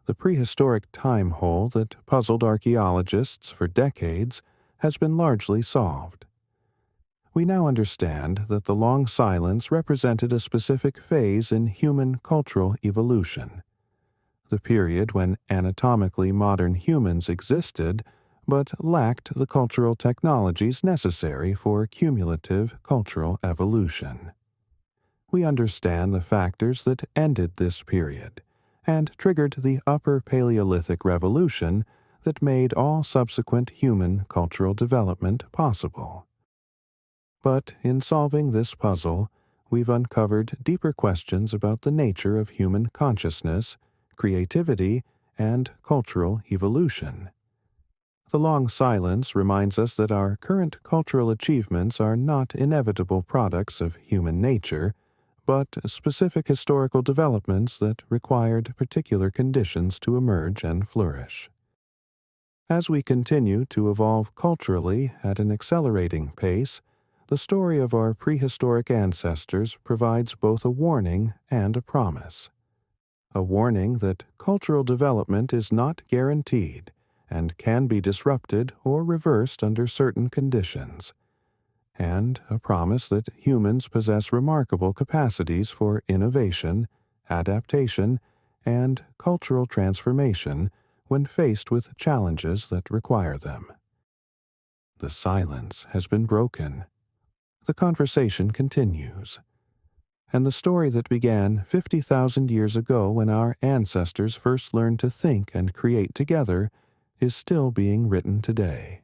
The prehistoric time hole that puzzled archaeologists for decades has been largely solved. We now understand that the long silence represented a specific phase in human cultural evolution, the period when anatomically modern humans existed but lacked the cultural technologies necessary for cumulative cultural evolution. We understand the factors that ended this period and triggered the Upper Paleolithic Revolution that made all subsequent human cultural development possible. But in solving this puzzle, we've uncovered deeper questions about the nature of human consciousness, creativity, and cultural evolution. The long silence reminds us that our current cultural achievements are not inevitable products of human nature, but specific historical developments that required particular conditions to emerge and flourish. As we continue to evolve culturally at an accelerating pace, the story of our prehistoric ancestors provides both a warning and a promise. A warning that cultural development is not guaranteed and can be disrupted or reversed under certain conditions, and a promise that humans possess remarkable capacities for innovation, adaptation, and cultural transformation when faced with challenges that require them. The silence has been broken. The conversation continues. And the story that began 50,000 years ago when our ancestors first learned to think and create together is still being written today.